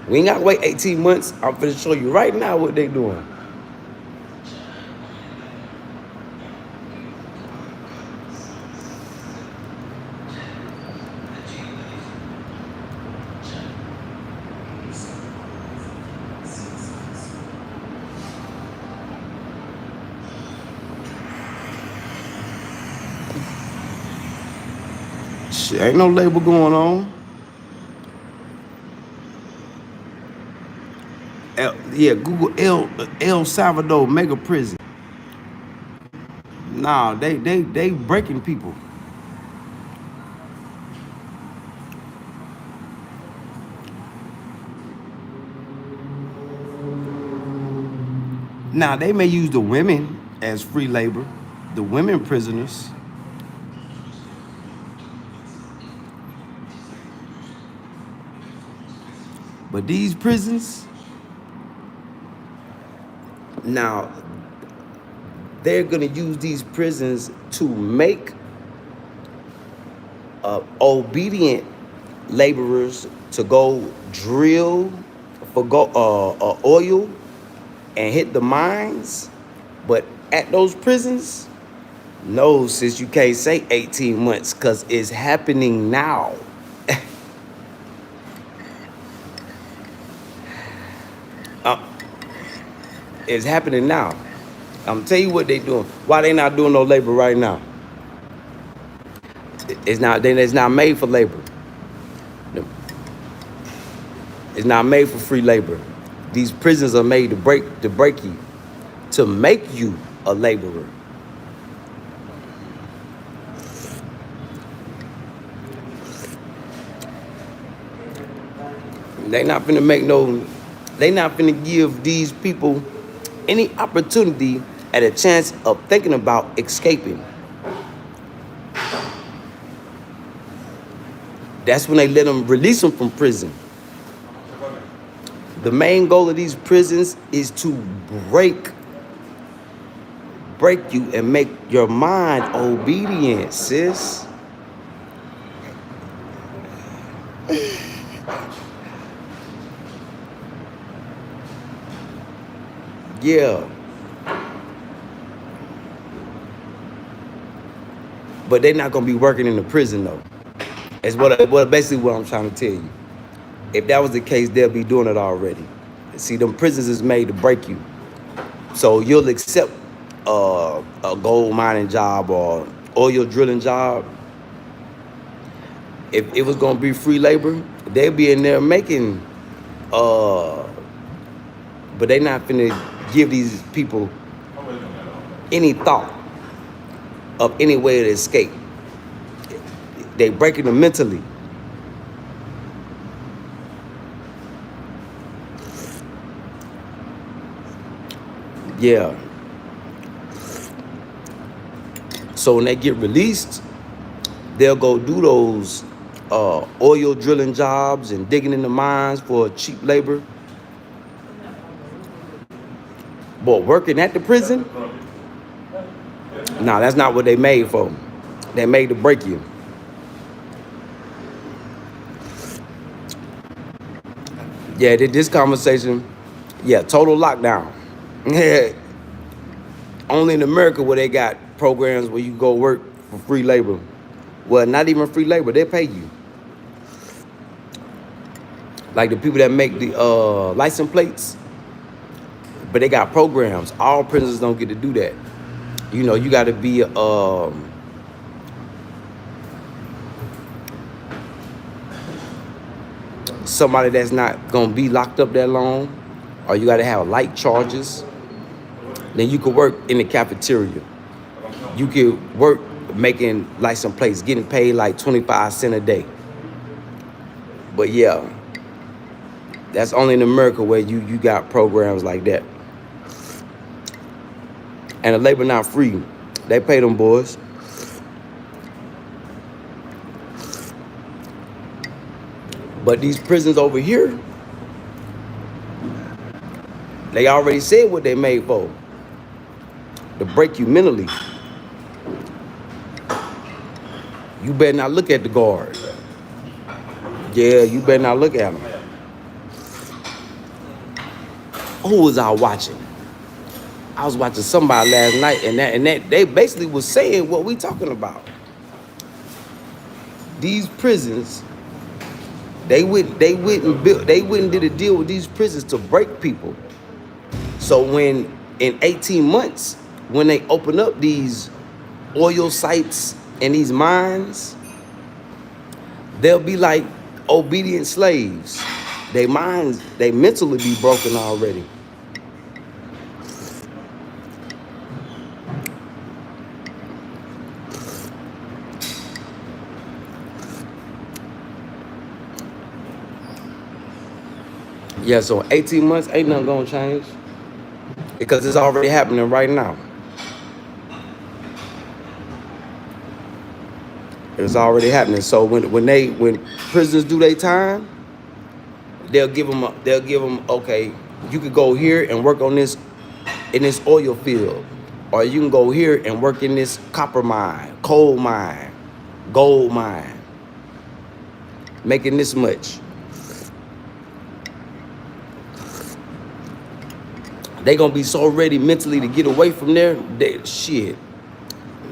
We ain't gotta wait 18 months. I'm finna show you right now what they doing. Shit, ain't no labor going on. Google El Salvador mega prison. Nah, they breaking people. Now they may use the women as free labor, the women prisoners. But these prisons, now they're gonna use these prisons to make obedient laborers to go drill for oil and hit the mines. But at those prisons, no, sis, you can't say 18 months, because it's happening now. It's happening now. I'm tell you what they doing. Why they not doing no labor right now? It's not made for labor. It's not made for free labor. These prisons are made to break you, to make you a laborer. They not finna give these people any opportunity at a chance of thinking about escaping. That's when they let them release them from prison. The main goal of these prisons is to break you and make your mind obedient, sis. Yeah. But they're not gonna be working in the prison though. It's basically what I'm trying to tell you. If that was the case, they'll be doing it already. See, them prisons is made to break you. So you'll accept a gold mining job or oil drilling job. If it was gonna be free labor, they'd be in there making, but they not finna give these people any thought of any way to escape. They breaking them mentally. Yeah. So when they get released, they'll go do those oil drilling jobs and digging in the mines for cheap labor. But working at the prison, nah, that's not what they made for. They made to break you. Yeah, this conversation, yeah, total lockdown. Only in America where they got programs where you go work for free labor. Well, not even free labor, they pay you. Like the people that make the license plates, but they got programs. All prisoners don't get to do that. You know, you got to be somebody that's not gonna be locked up that long, or you got to have light charges. Then you could work in the cafeteria. You could work making license plates, getting paid like 25 cents a day. But yeah, that's only in America where you got programs like that. And the labor not free. They pay them boys. But these prisons over here, they already said what they made for. To break you mentally. You better not look at the guard. Yeah, you better not look at them. Who was I watching? I was watching somebody last night, and that they basically was saying what we talking about. These prisons, they wouldn't did a deal with these prisons to break people. So when in 18 months, when they open up these oil sites and these mines, they'll be like obedient slaves. Their minds, they mentally be broken already. Yeah, so 18 months ain't nothing gonna change because it's already happening right now. It's already happening. So when prisoners do their time, they'll give them okay, you could go here and work on this in this oil field, or you can go here and work in this copper mine, coal mine, gold mine, making this much. They gonna be so ready mentally to get away from there.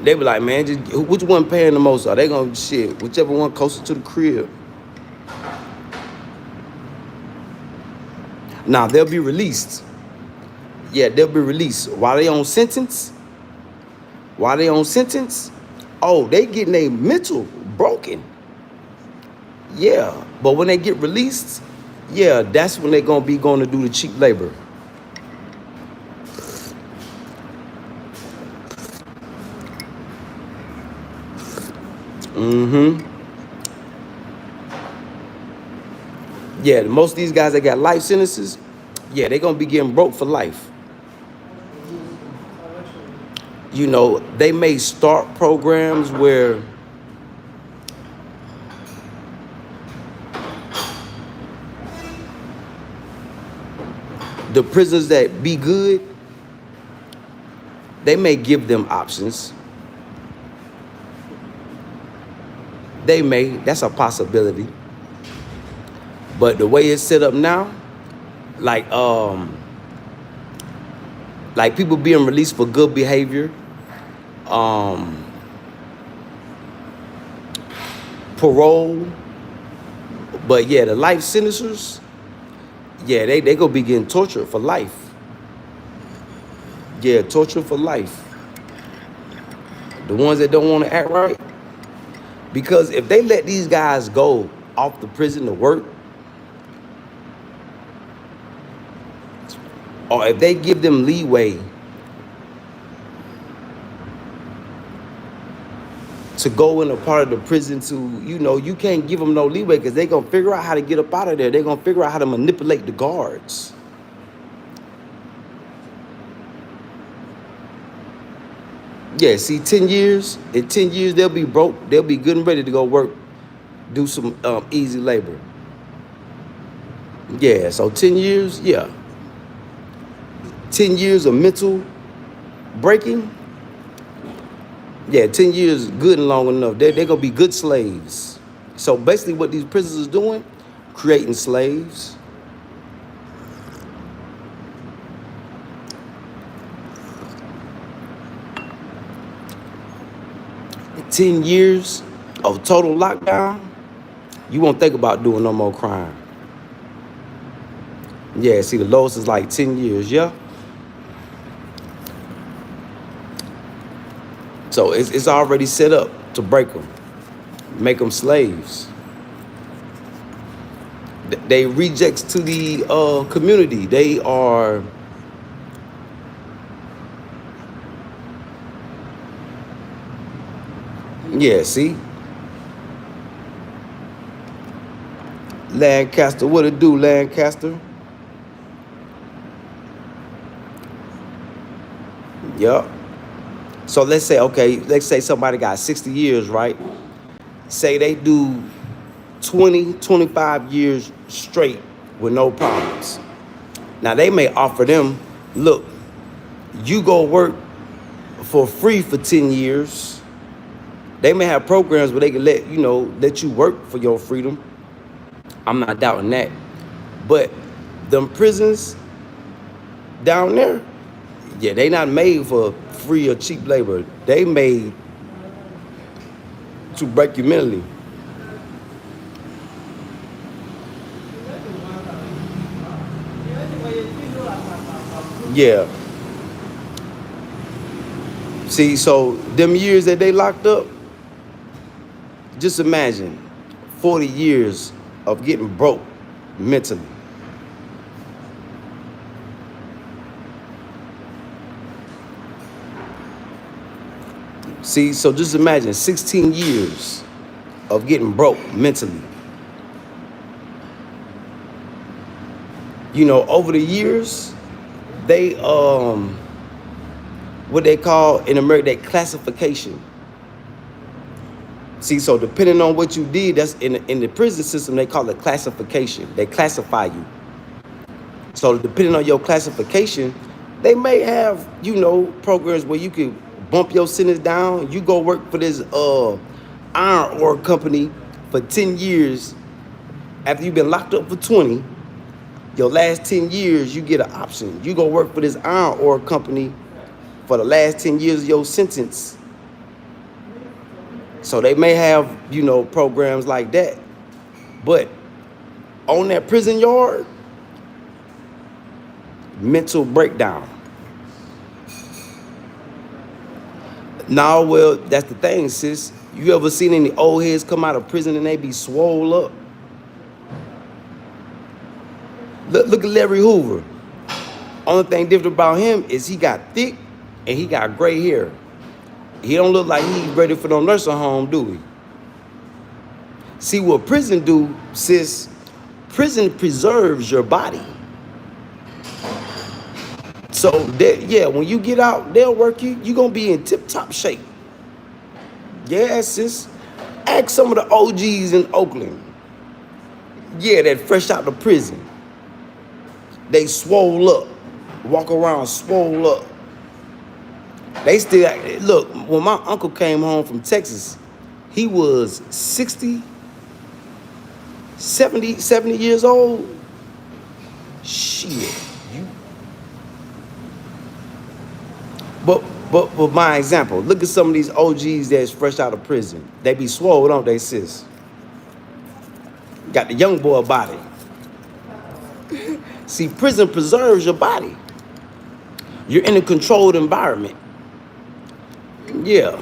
They be like, man, just which one paying the most? Are they gonna whichever one closer to the crib? Now they'll be released. Yeah, they'll be released. While they on sentence, oh, they getting their mental broken. Yeah, but when they get released, yeah, that's when they're gonna be going to do the cheap labor. Yeah, most of these guys that got life sentences, yeah, they're gonna be getting broke for life. You know, they may start programs where the prisoners that be good, they may give them options. They may, that's a possibility. But the way it's set up now, like people being released for good behavior, parole, but yeah, the life sentencers, yeah, they gonna be getting tortured for life. Yeah, torture for life. The ones that don't want to act right. Because if they let these guys go off the prison to work, or if they give them leeway to go in a part of the prison to, you know, you can't give them no leeway because they're going to figure out how to get up out of there. They're going to figure out how to manipulate the guards. Yeah, see, 10 years, in 10 years, they'll be broke. They'll be good and ready to go work, do some easy labor. Yeah, so 10 years, yeah. 10 years of mental breaking. Yeah, 10 years good and long enough. They're going to be good slaves. So basically what these prisoners are doing, creating slaves. In 10 years of total lockdown, you won't think about doing no more crime. Yeah, see, the lowest is like 10 years, yeah? So it's already set up to break them, make them slaves. They rejects to the community. They are, yeah, see? Lancaster, what it do, Lancaster? Yup. So let's say, okay, let's say somebody got 60 years, right? Say they do 20, 25 years straight with no problems. Now they may offer them, look, you go work for free for 10 years. They may have programs where they can let you work for your freedom. I'm not doubting that. But them prisons down there, yeah, they not made for free or cheap labor. They made to break you mentally. Yeah. See, so them years that they locked up, just imagine 40 years of getting broke mentally. See, so just imagine 16 years of getting broke mentally. You know, over the years, they what they call in America, that classification. See, so depending on what you did, that's in the prison system, they call it classification. They classify you. So depending on your classification, they may have, programs where you could bump your sentence down. You go work for this iron ore company for 10 years. After you've been locked up for 20, your last 10 years, you get an option. You go work for this iron ore company for the last 10 years of your sentence. So they may have, programs like that. But on that prison yard, mental breakdown. Nah, well, that's the thing, sis. You ever seen any old heads come out of prison and they be swole up? Look at Larry Hoover. Only thing different about him is he got thick and he got gray hair. He don't look like he's ready for no nursing home, do he? See what prison do, sis? Prison preserves your body. So yeah, when you get out, they'll work you. You gonna be in tip-top shape. Yeah, sis. Ask some of the OGs in Oakland. Yeah, that fresh out of prison. They swole up. Walk around swole up. They still, look, when my uncle came home from Texas, he was 60, 70 years old. Shit. But my example, look at some of these OGs that's fresh out of prison. They be swole, don't they, sis? Got the young boy body. See, prison preserves your body. You're in a controlled environment. Yeah.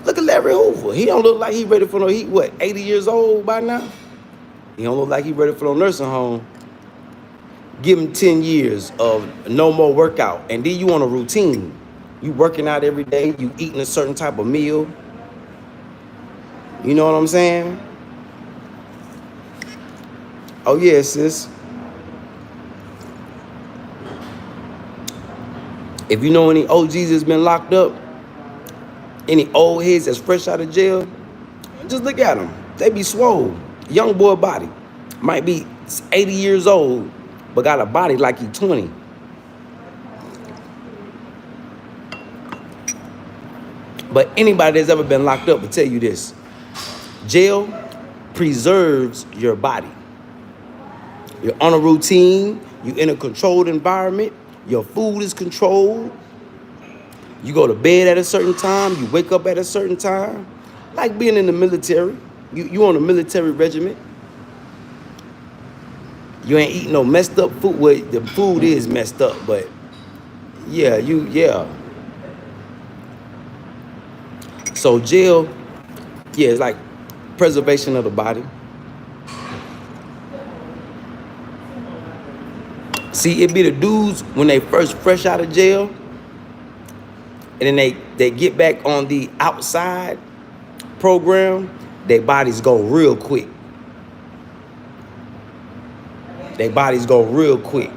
Look at Larry Hoover. He don't look like he ready for no, he what, 80 years old by now? He don't look like he ready for no nursing home. Give him 10 years of no more workout. And then you on a routine. You working out every day. You eating a certain type of meal. You know what I'm saying? Oh, yeah, sis. If you know any OGs that's been locked up, any old heads that's fresh out of jail, just look at them. They be swole. Young boy body. Might be 80 years old, but got a body like he 20. But anybody that's ever been locked up will tell you this. Jail preserves your body. You're on a routine. You're in a controlled environment. Your food is controlled. You go to bed at a certain time. You wake up at a certain time. Like being in the military. You on a military regiment. You ain't eating no messed up food. Well, the food is messed up, but yeah. So jail, yeah, it's like preservation of the body. See, it be the dudes when they fresh out of jail, and then they get back on the outside program, their bodies go real quick. Their bodies go real quick.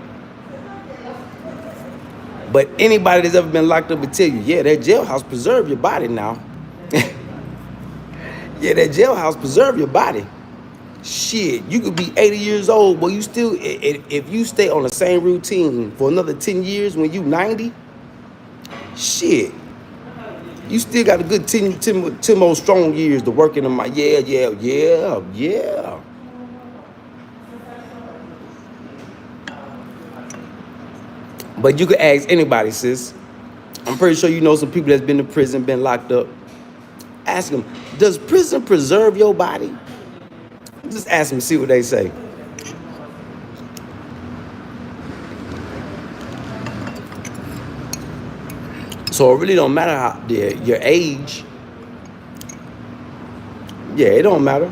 But anybody that's ever been locked up will tell you, yeah, that jailhouse preserve your body now. Yeah, that jailhouse preserve your body. Shit, you could be 80 years old, but you still, if you stay on the same routine for another 10 years when you 90, shit, you still got a good 10 more strong years to work in them. Yeah. But you could ask anybody, sis. I'm pretty sure you know some people that's been in prison, been locked up. Ask them, does prison preserve your body? Just ask them, see what they say. So it really don't matter how your age. Yeah, it don't matter.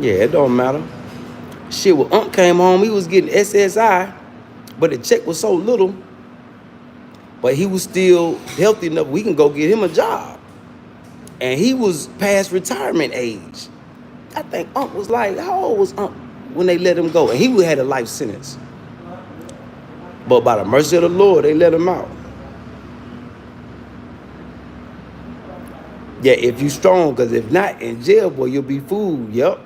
Yeah, it don't matter. Shit, when Unc came home, he was getting SSI, but the check was so little. But he was still healthy enough. We can go get him a job. And he was past retirement age. I think Unc was like, how old was Unc when they let him go? And he had a life sentence. But by the mercy of the Lord, they let him out. Yeah, if you strong, because if not, in jail, boy, you'll be fooled. Yep.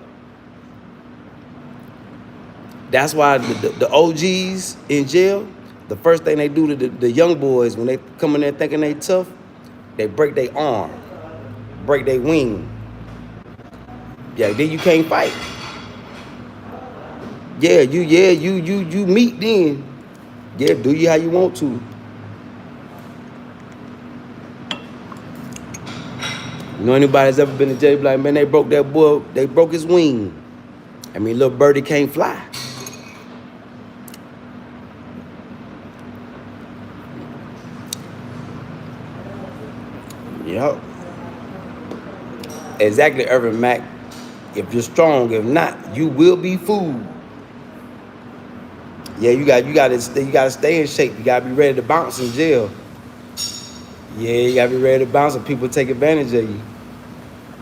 That's why the OGs in jail, the first thing they do to the young boys when they come in there thinking they tough, they break their arm, break their wing. Yeah, then you can't fight. Yeah, you meet then. Yeah, do you how you want to. You know anybody that's ever been in jail, like, man, they broke that boy, they broke his wing. I mean, little birdie can't fly. Yep. Exactly, Irvin Mac. If you're strong, if not, you will be fooled. Yeah, you gotta stay in shape. You gotta be ready to bounce in jail. Yeah, you gotta be ready to bounce and people take advantage of you.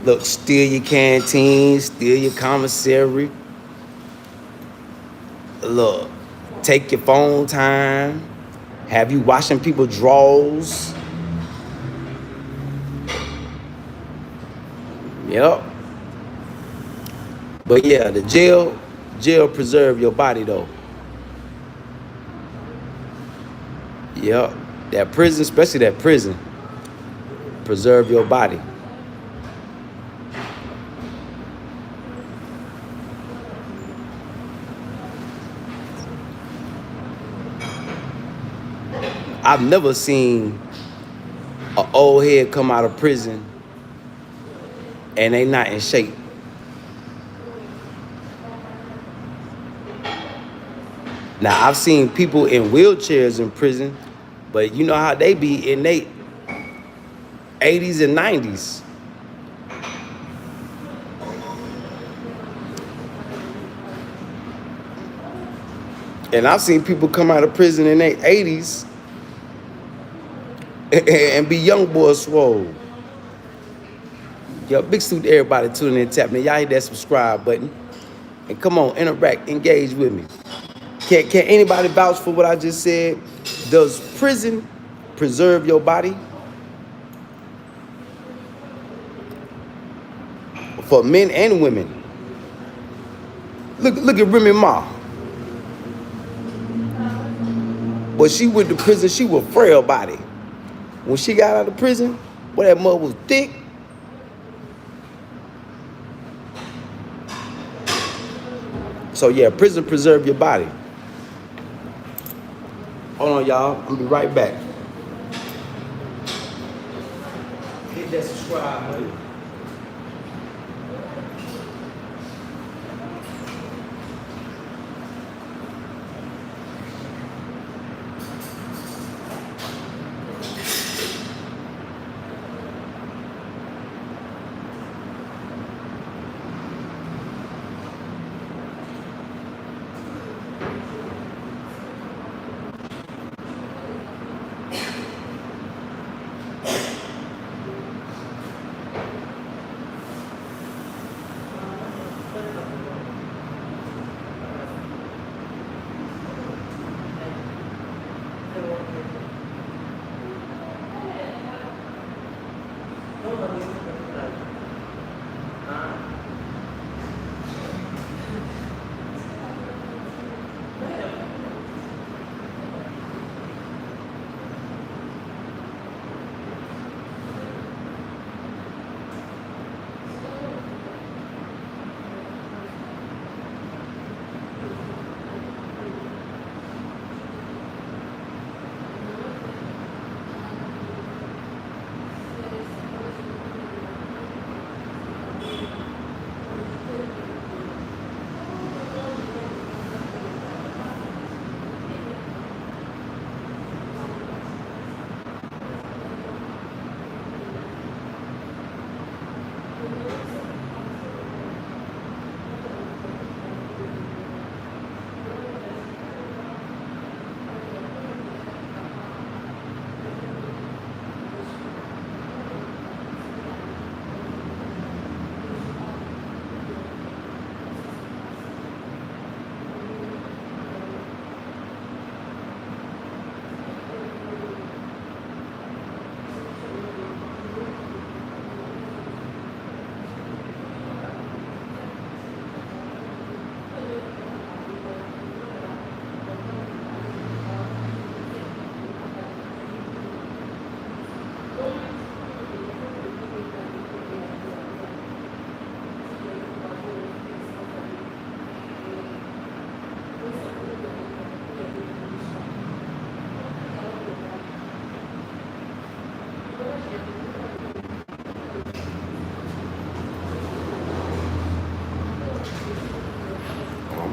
Look, steal your canteen, steal your commissary. Look, take your phone time. Have you washing people's drawers? Yep. But yeah, the jail preserve your body though. Yep. That prison, especially that prison, preserve your body. I've never seen an old head come out of prison and they not in shape. Now I've seen people in wheelchairs in prison, but you know how they be in their 80s and 90s. And I've seen people come out of prison in their 80s and be young boys swole. Yo, big salute to everybody tuning in, tapping in. Y'all hit that subscribe button. And come on, interact, engage with me. Can anybody vouch for what I just said? Does prison preserve your body? For men and women. Look at Remy Ma. But she went to prison, she was frail body. When she got out of prison, boy, that mother was thick. So yeah, prison preserve your body. Hold on, y'all. I'll be right back. Hit that subscribe button.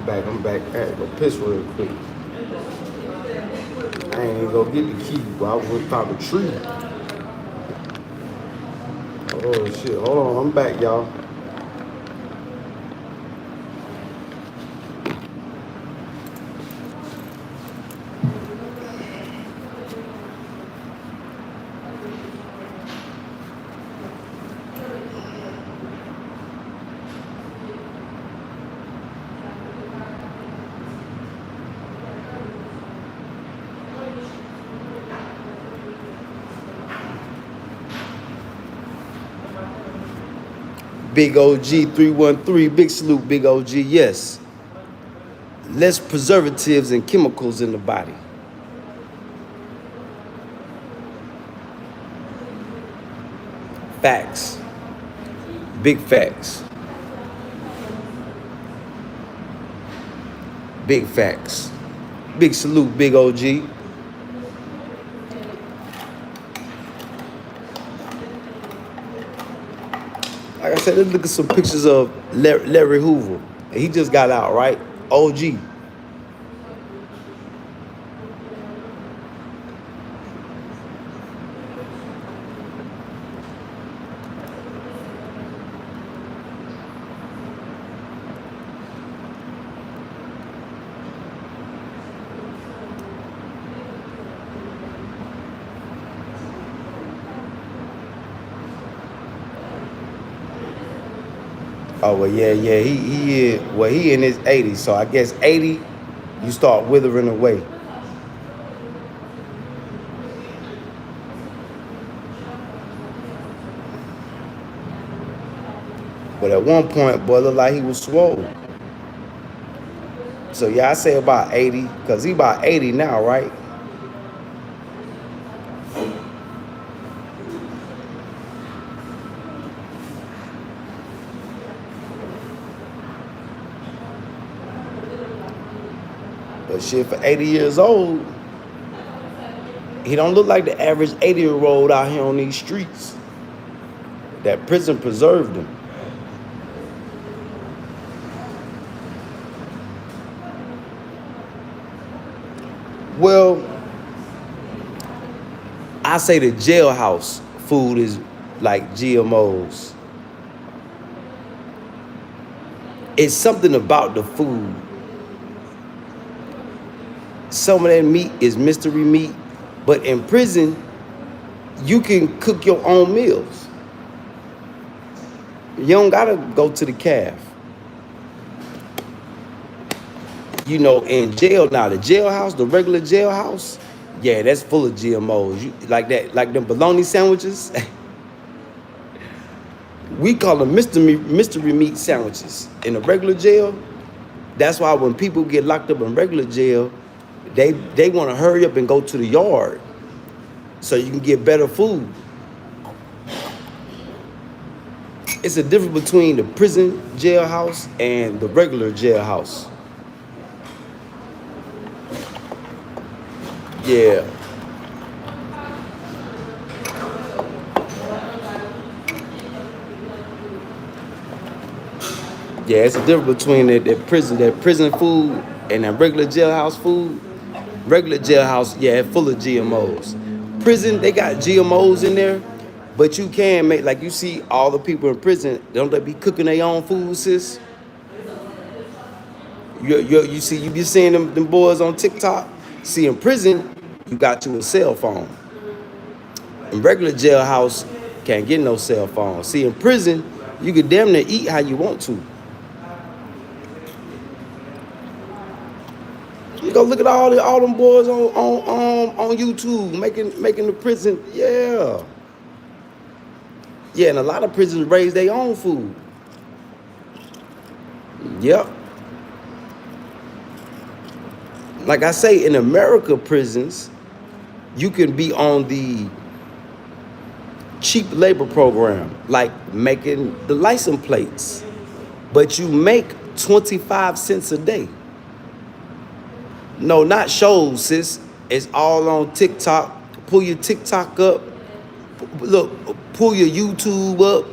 I'm back. I had to go piss real quick. I ain't even go get the key, but I went found the tree. Oh shit, hold on, I'm back, y'all. Big OG 313, big salute, big OG, yes. Less preservatives and chemicals in the body. Facts. Big facts. Big facts. Big salute, big OG. Like I said, let's look at some pictures of Larry Hoover. He just got out, right? OG. Oh well, yeah. He in his 80s, so I guess 80, you start withering away. But at one point, boy, looked like he was swole. So yeah, I say about 80, cause he about 80 now, right? But shit, for 80 years old, he don't look like the average 80-year-old out here on these streets. That prison preserved him. Well, I say the jailhouse food is like GMOs. It's something about the food. Some of that meat is mystery meat, but in prison, you can cook your own meals. You don't gotta go to the calf. You know, in jail now, the jailhouse, the regular jailhouse, yeah, that's full of GMOs. You, like that, like them bologna sandwiches. We call them mystery meat sandwiches. In a regular jail, that's why when people get locked up in regular jail, they want to hurry up and go to the yard so you can get better food. It's a difference between the prison jailhouse and the regular jailhouse. Yeah. Yeah, it's a difference between that prison food and that regular jailhouse food. Regular jailhouse, yeah, full of GMOs. Prison, they got GMOs in there, but you can make, like you see all the people in prison, don't they be cooking their own food, sis? You see, you be seeing them boys on TikTok. See, in prison, you got you a cell phone. In regular jailhouse, can't get no cell phone. See, in prison, you can damn near eat how you want to. You go look at all them boys on YouTube making the prison, yeah. Yeah, and a lot of prisons raise their own food. Yep. Like I say, in America prisons, you can be on the cheap labor program, like making the license plates, but you make 25 cents a day. No, not shows, sis. It's all on TikTok. Pull your TikTok up. Look, pull your YouTube up.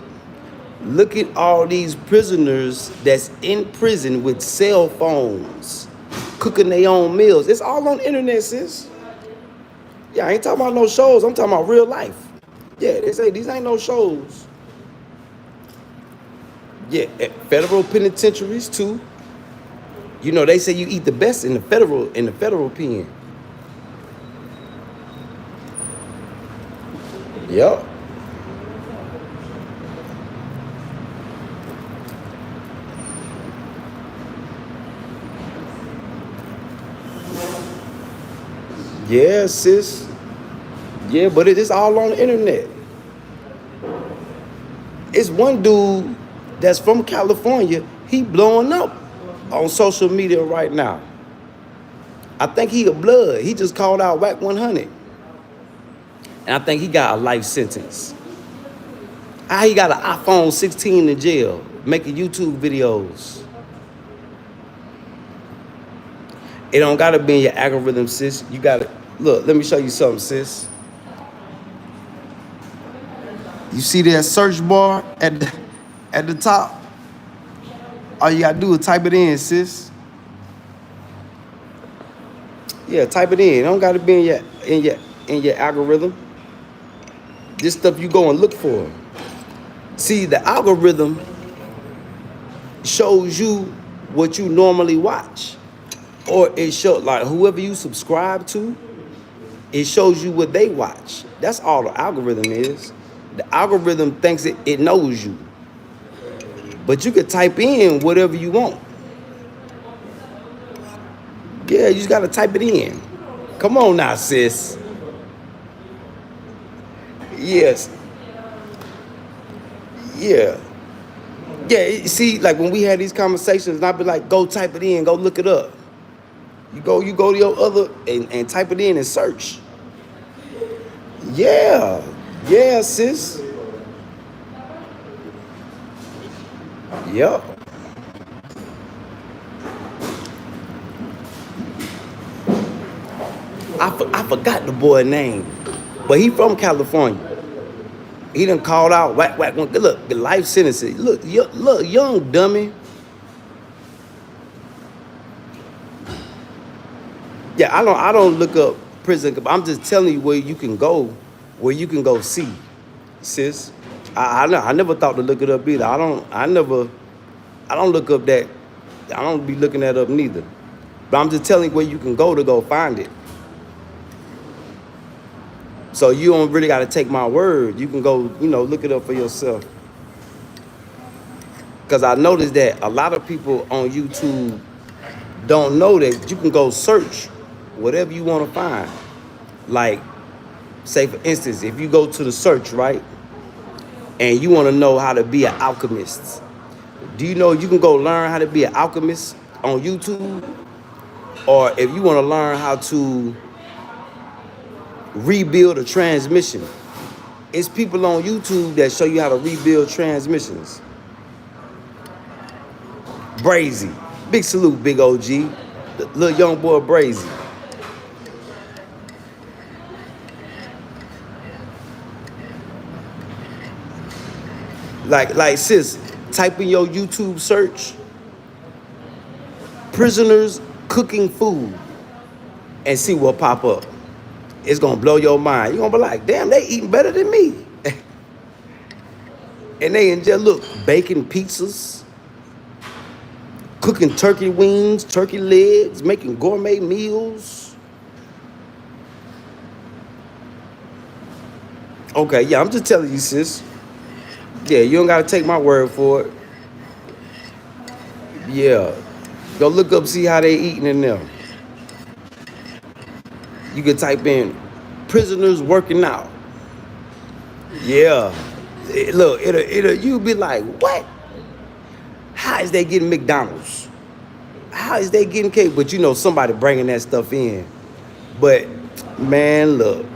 Look at all these prisoners that's in prison with cell phones, cooking their own meals. It's all on the internet, sis. Yeah, I ain't talking about no shows. I'm talking about real life. Yeah, they say these ain't no shows. Yeah, federal penitentiaries too. You know, they say you eat the best in the federal pen. Yep. Yeah, sis. Yeah, but it is all on the internet. It's one dude that's from California. He blowing up on social media right now. I think he a blood. He just called out Whack 100. And I think he got a life sentence. How he got an iPhone 16 in jail, making YouTube videos. It don't gotta be in your algorithm, sis. You gotta, look, let me show you something, sis. You see that search bar at the top? All you gotta do is type it in, sis. Yeah, type it in. It don't gotta be in your algorithm. This stuff you go and look for. See, the algorithm shows you what you normally watch. Or it shows, like, whoever you subscribe to, it shows you what they watch. That's all the algorithm is. The algorithm thinks it knows you. But you could type in whatever you want. Yeah, you just gotta type it in. Come on now, sis. Yes. Yeah. Yeah, see, like when we had these conversations, and I'd be like, go type it in, go look it up. You go to your other and type it in and search. Yeah. Yeah, sis. Yep. I forgot the boy name, but he from California. He done called out whack. Look, the life sentences. Look, young dummy. Yeah, I don't look up prison. I'm just telling you where you can go see, sis. I never thought to look it up either. I don't look up that. I don't be looking that up neither. But I'm just telling you where you can go find it. So you don't really got to take my word. You can go, look it up for yourself. Because I noticed that a lot of people on YouTube don't know that you can go search whatever you want to find. Like, say for instance, if you go to the search, right, and you want to know how to be an alchemist, do you know you can go learn how to be an alchemist on YouTube? Or if you want to learn how to rebuild a transmission, it's people on YouTube that show you how to rebuild transmissions. Brazy. Big salute, big OG. The little young boy Brazy. Like sis, type in your YouTube search, prisoners cooking food, and see what pop up. It's gonna blow your mind. You're gonna be like, damn, they eating better than me. And they just look, baking pizzas, cooking turkey wings, turkey legs, making gourmet meals. Okay, yeah, I'm just telling you, sis. Yeah, you don't gotta take my word for it. Yeah. Go look up, see how they eating in there. You can type in prisoners working out. Yeah. Look, you'll be like, what? How is they getting McDonald's? How is they getting cake? But somebody bringing that stuff in. But, man, look.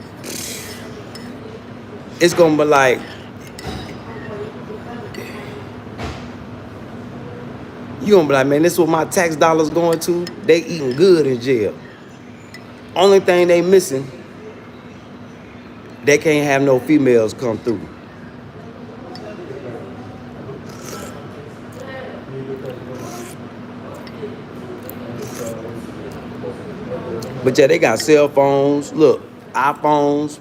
It's going to be like, you going to be like, man, this is what my tax dollars going to. They eating good in jail. Only thing they missing, they can't have no females come through. But yeah, they got cell phones. Look, iPhones.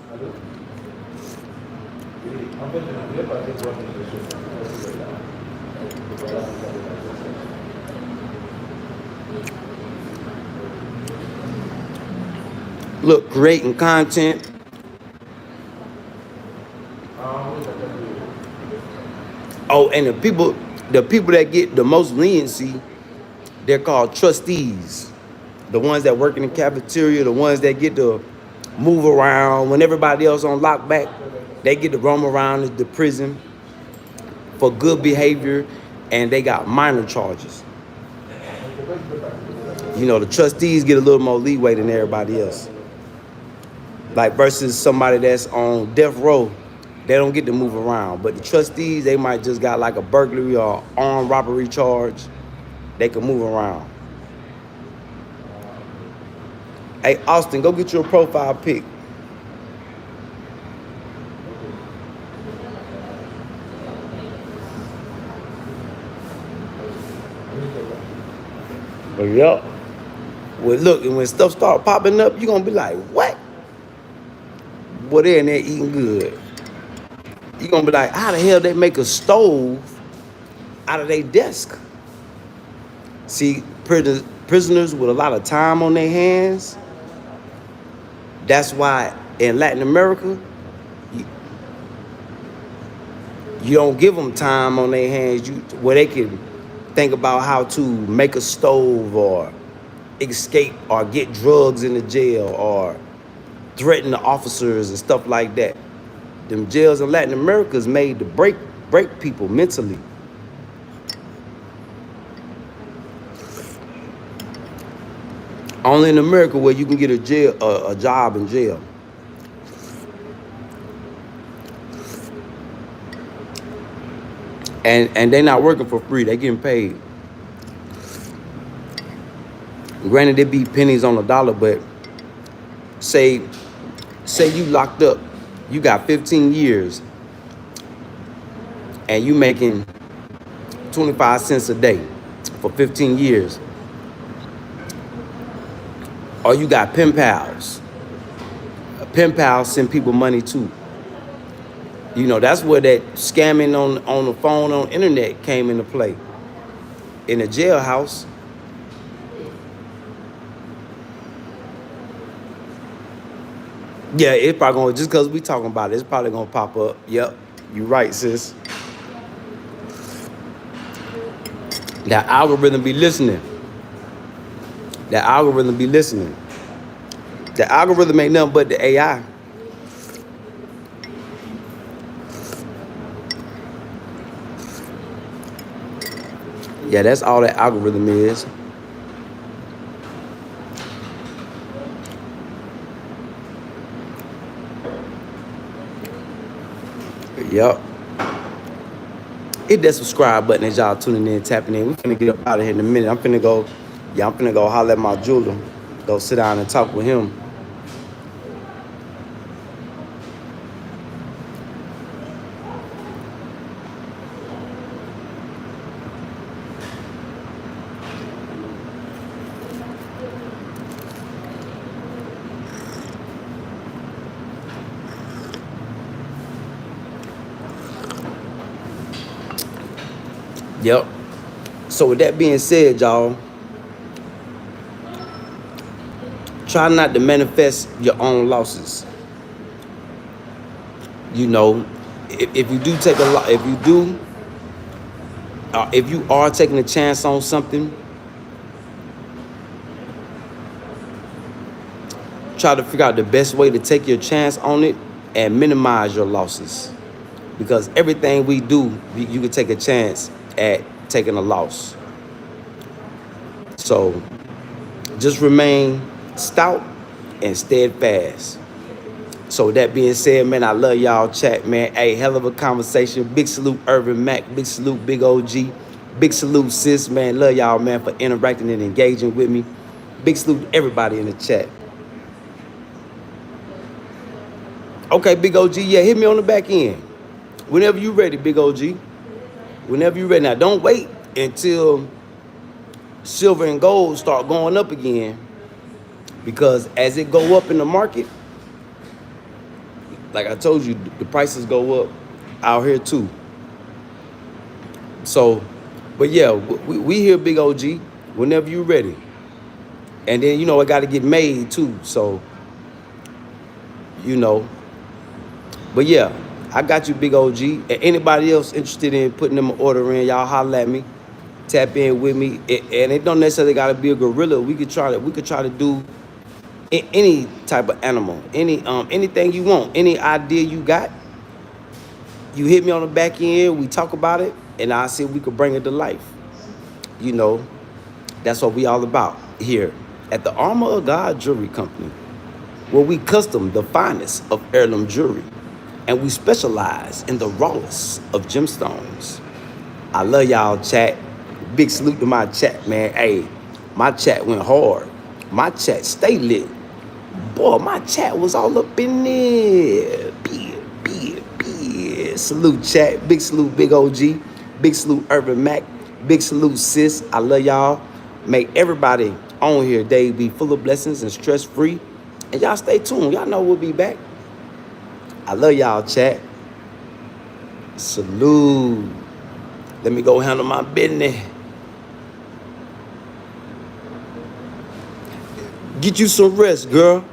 Look, creating content. Oh, and the people that get the most leniency, they're called trustees. The ones that work in the cafeteria, the ones that get to move around when everybody else on lockback, they get to roam around the prison for good behavior, and they got minor charges. You know, the trustees get a little more leeway than everybody else. Like versus somebody that's on death row, they don't get to move around. But the trustees, they might just got like a burglary or armed robbery charge. They can move around. Hey, Austin, go get your profile pic. Yep. Well, look, and when stuff start popping up, you're going to be like, what? Boy, they're in there eating good. You're going to be like, how the hell they make a stove out of their desk? See, prisoners with a lot of time on their hands, that's why in Latin America, you don't give them time on their hands where they can think about how to make a stove or escape or get drugs in the jail or threaten the officers and stuff like that. Them jails in Latin America is made to break people mentally. Only in America where you can get a job in jail. And they're not working for free, they getting paid. Granted, it be pennies on the dollar, but say you locked up, you got 15 years, and you making 25 cents a day for 15 years. Or you got pen pals. Pen pals send people money too. You know, that's where that scamming on the phone, on the internet came into play. In a jailhouse, yeah, it's probably gonna, just because we talking about it, it's probably gonna pop up. Yep, you right, sis. That algorithm be listening. That algorithm be listening. The algorithm ain't nothing but the AI. Yeah, that's all that algorithm is. Yep. Hit that subscribe button as y'all tuning in, tapping in. We finna get up out of here in a minute. I'm finna go holler at my jeweler. Go sit down and talk with him. Yep. So with that being said, y'all, try not to manifest your own losses. You know, if you do take a lot, if you are taking a chance on something, try to figure out the best way to take your chance on it and minimize your losses. Because everything we do, you can take a chance at taking a loss. So just remain stout and steadfast. So with that being said, man, I love y'all chat, man. Hey, hell of a conversation. Big salute Urban Mac. Big salute Big OG. Big salute sis, man. Love y'all, man, for interacting and engaging with me. Big salute to everybody in the chat. Okay, Big OG, yeah, hit me on the back end. Whenever you ready, Big OG. Whenever you ready. Now, don't wait until silver and gold start going up again, because as it go up in the market, like I told you, the prices go up out here too. So, but yeah, we here, Big OG, whenever you ready. And then, you know, it got to get made too. So you know. But yeah, I got you, big OG. And anybody else interested in putting them an order in, y'all holler at me. Tap in with me. And it don't necessarily gotta be a gorilla. We could try to do any type of animal, anything you want, any idea you got. You hit me on the back end, we talk about it, and I see if we could bring it to life. You know, that's what we all about here at the Armor of God Jewelry Company, where we custom the finest of heirloom jewelry, and we specialize in the rawest of gemstones. I love y'all, chat. Big salute to my chat, man. Hey, my chat went hard. My chat stay lit. Boy, my chat was all up in there. Salute, chat. Big salute, big OG. Big salute, Urban Mac. Big salute, sis. I love y'all. Make everybody on here day be full of blessings and stress-free. And y'all stay tuned. Y'all know we'll be back. I love y'all, chat. Salute. Let me go handle my business. Get you some rest, girl.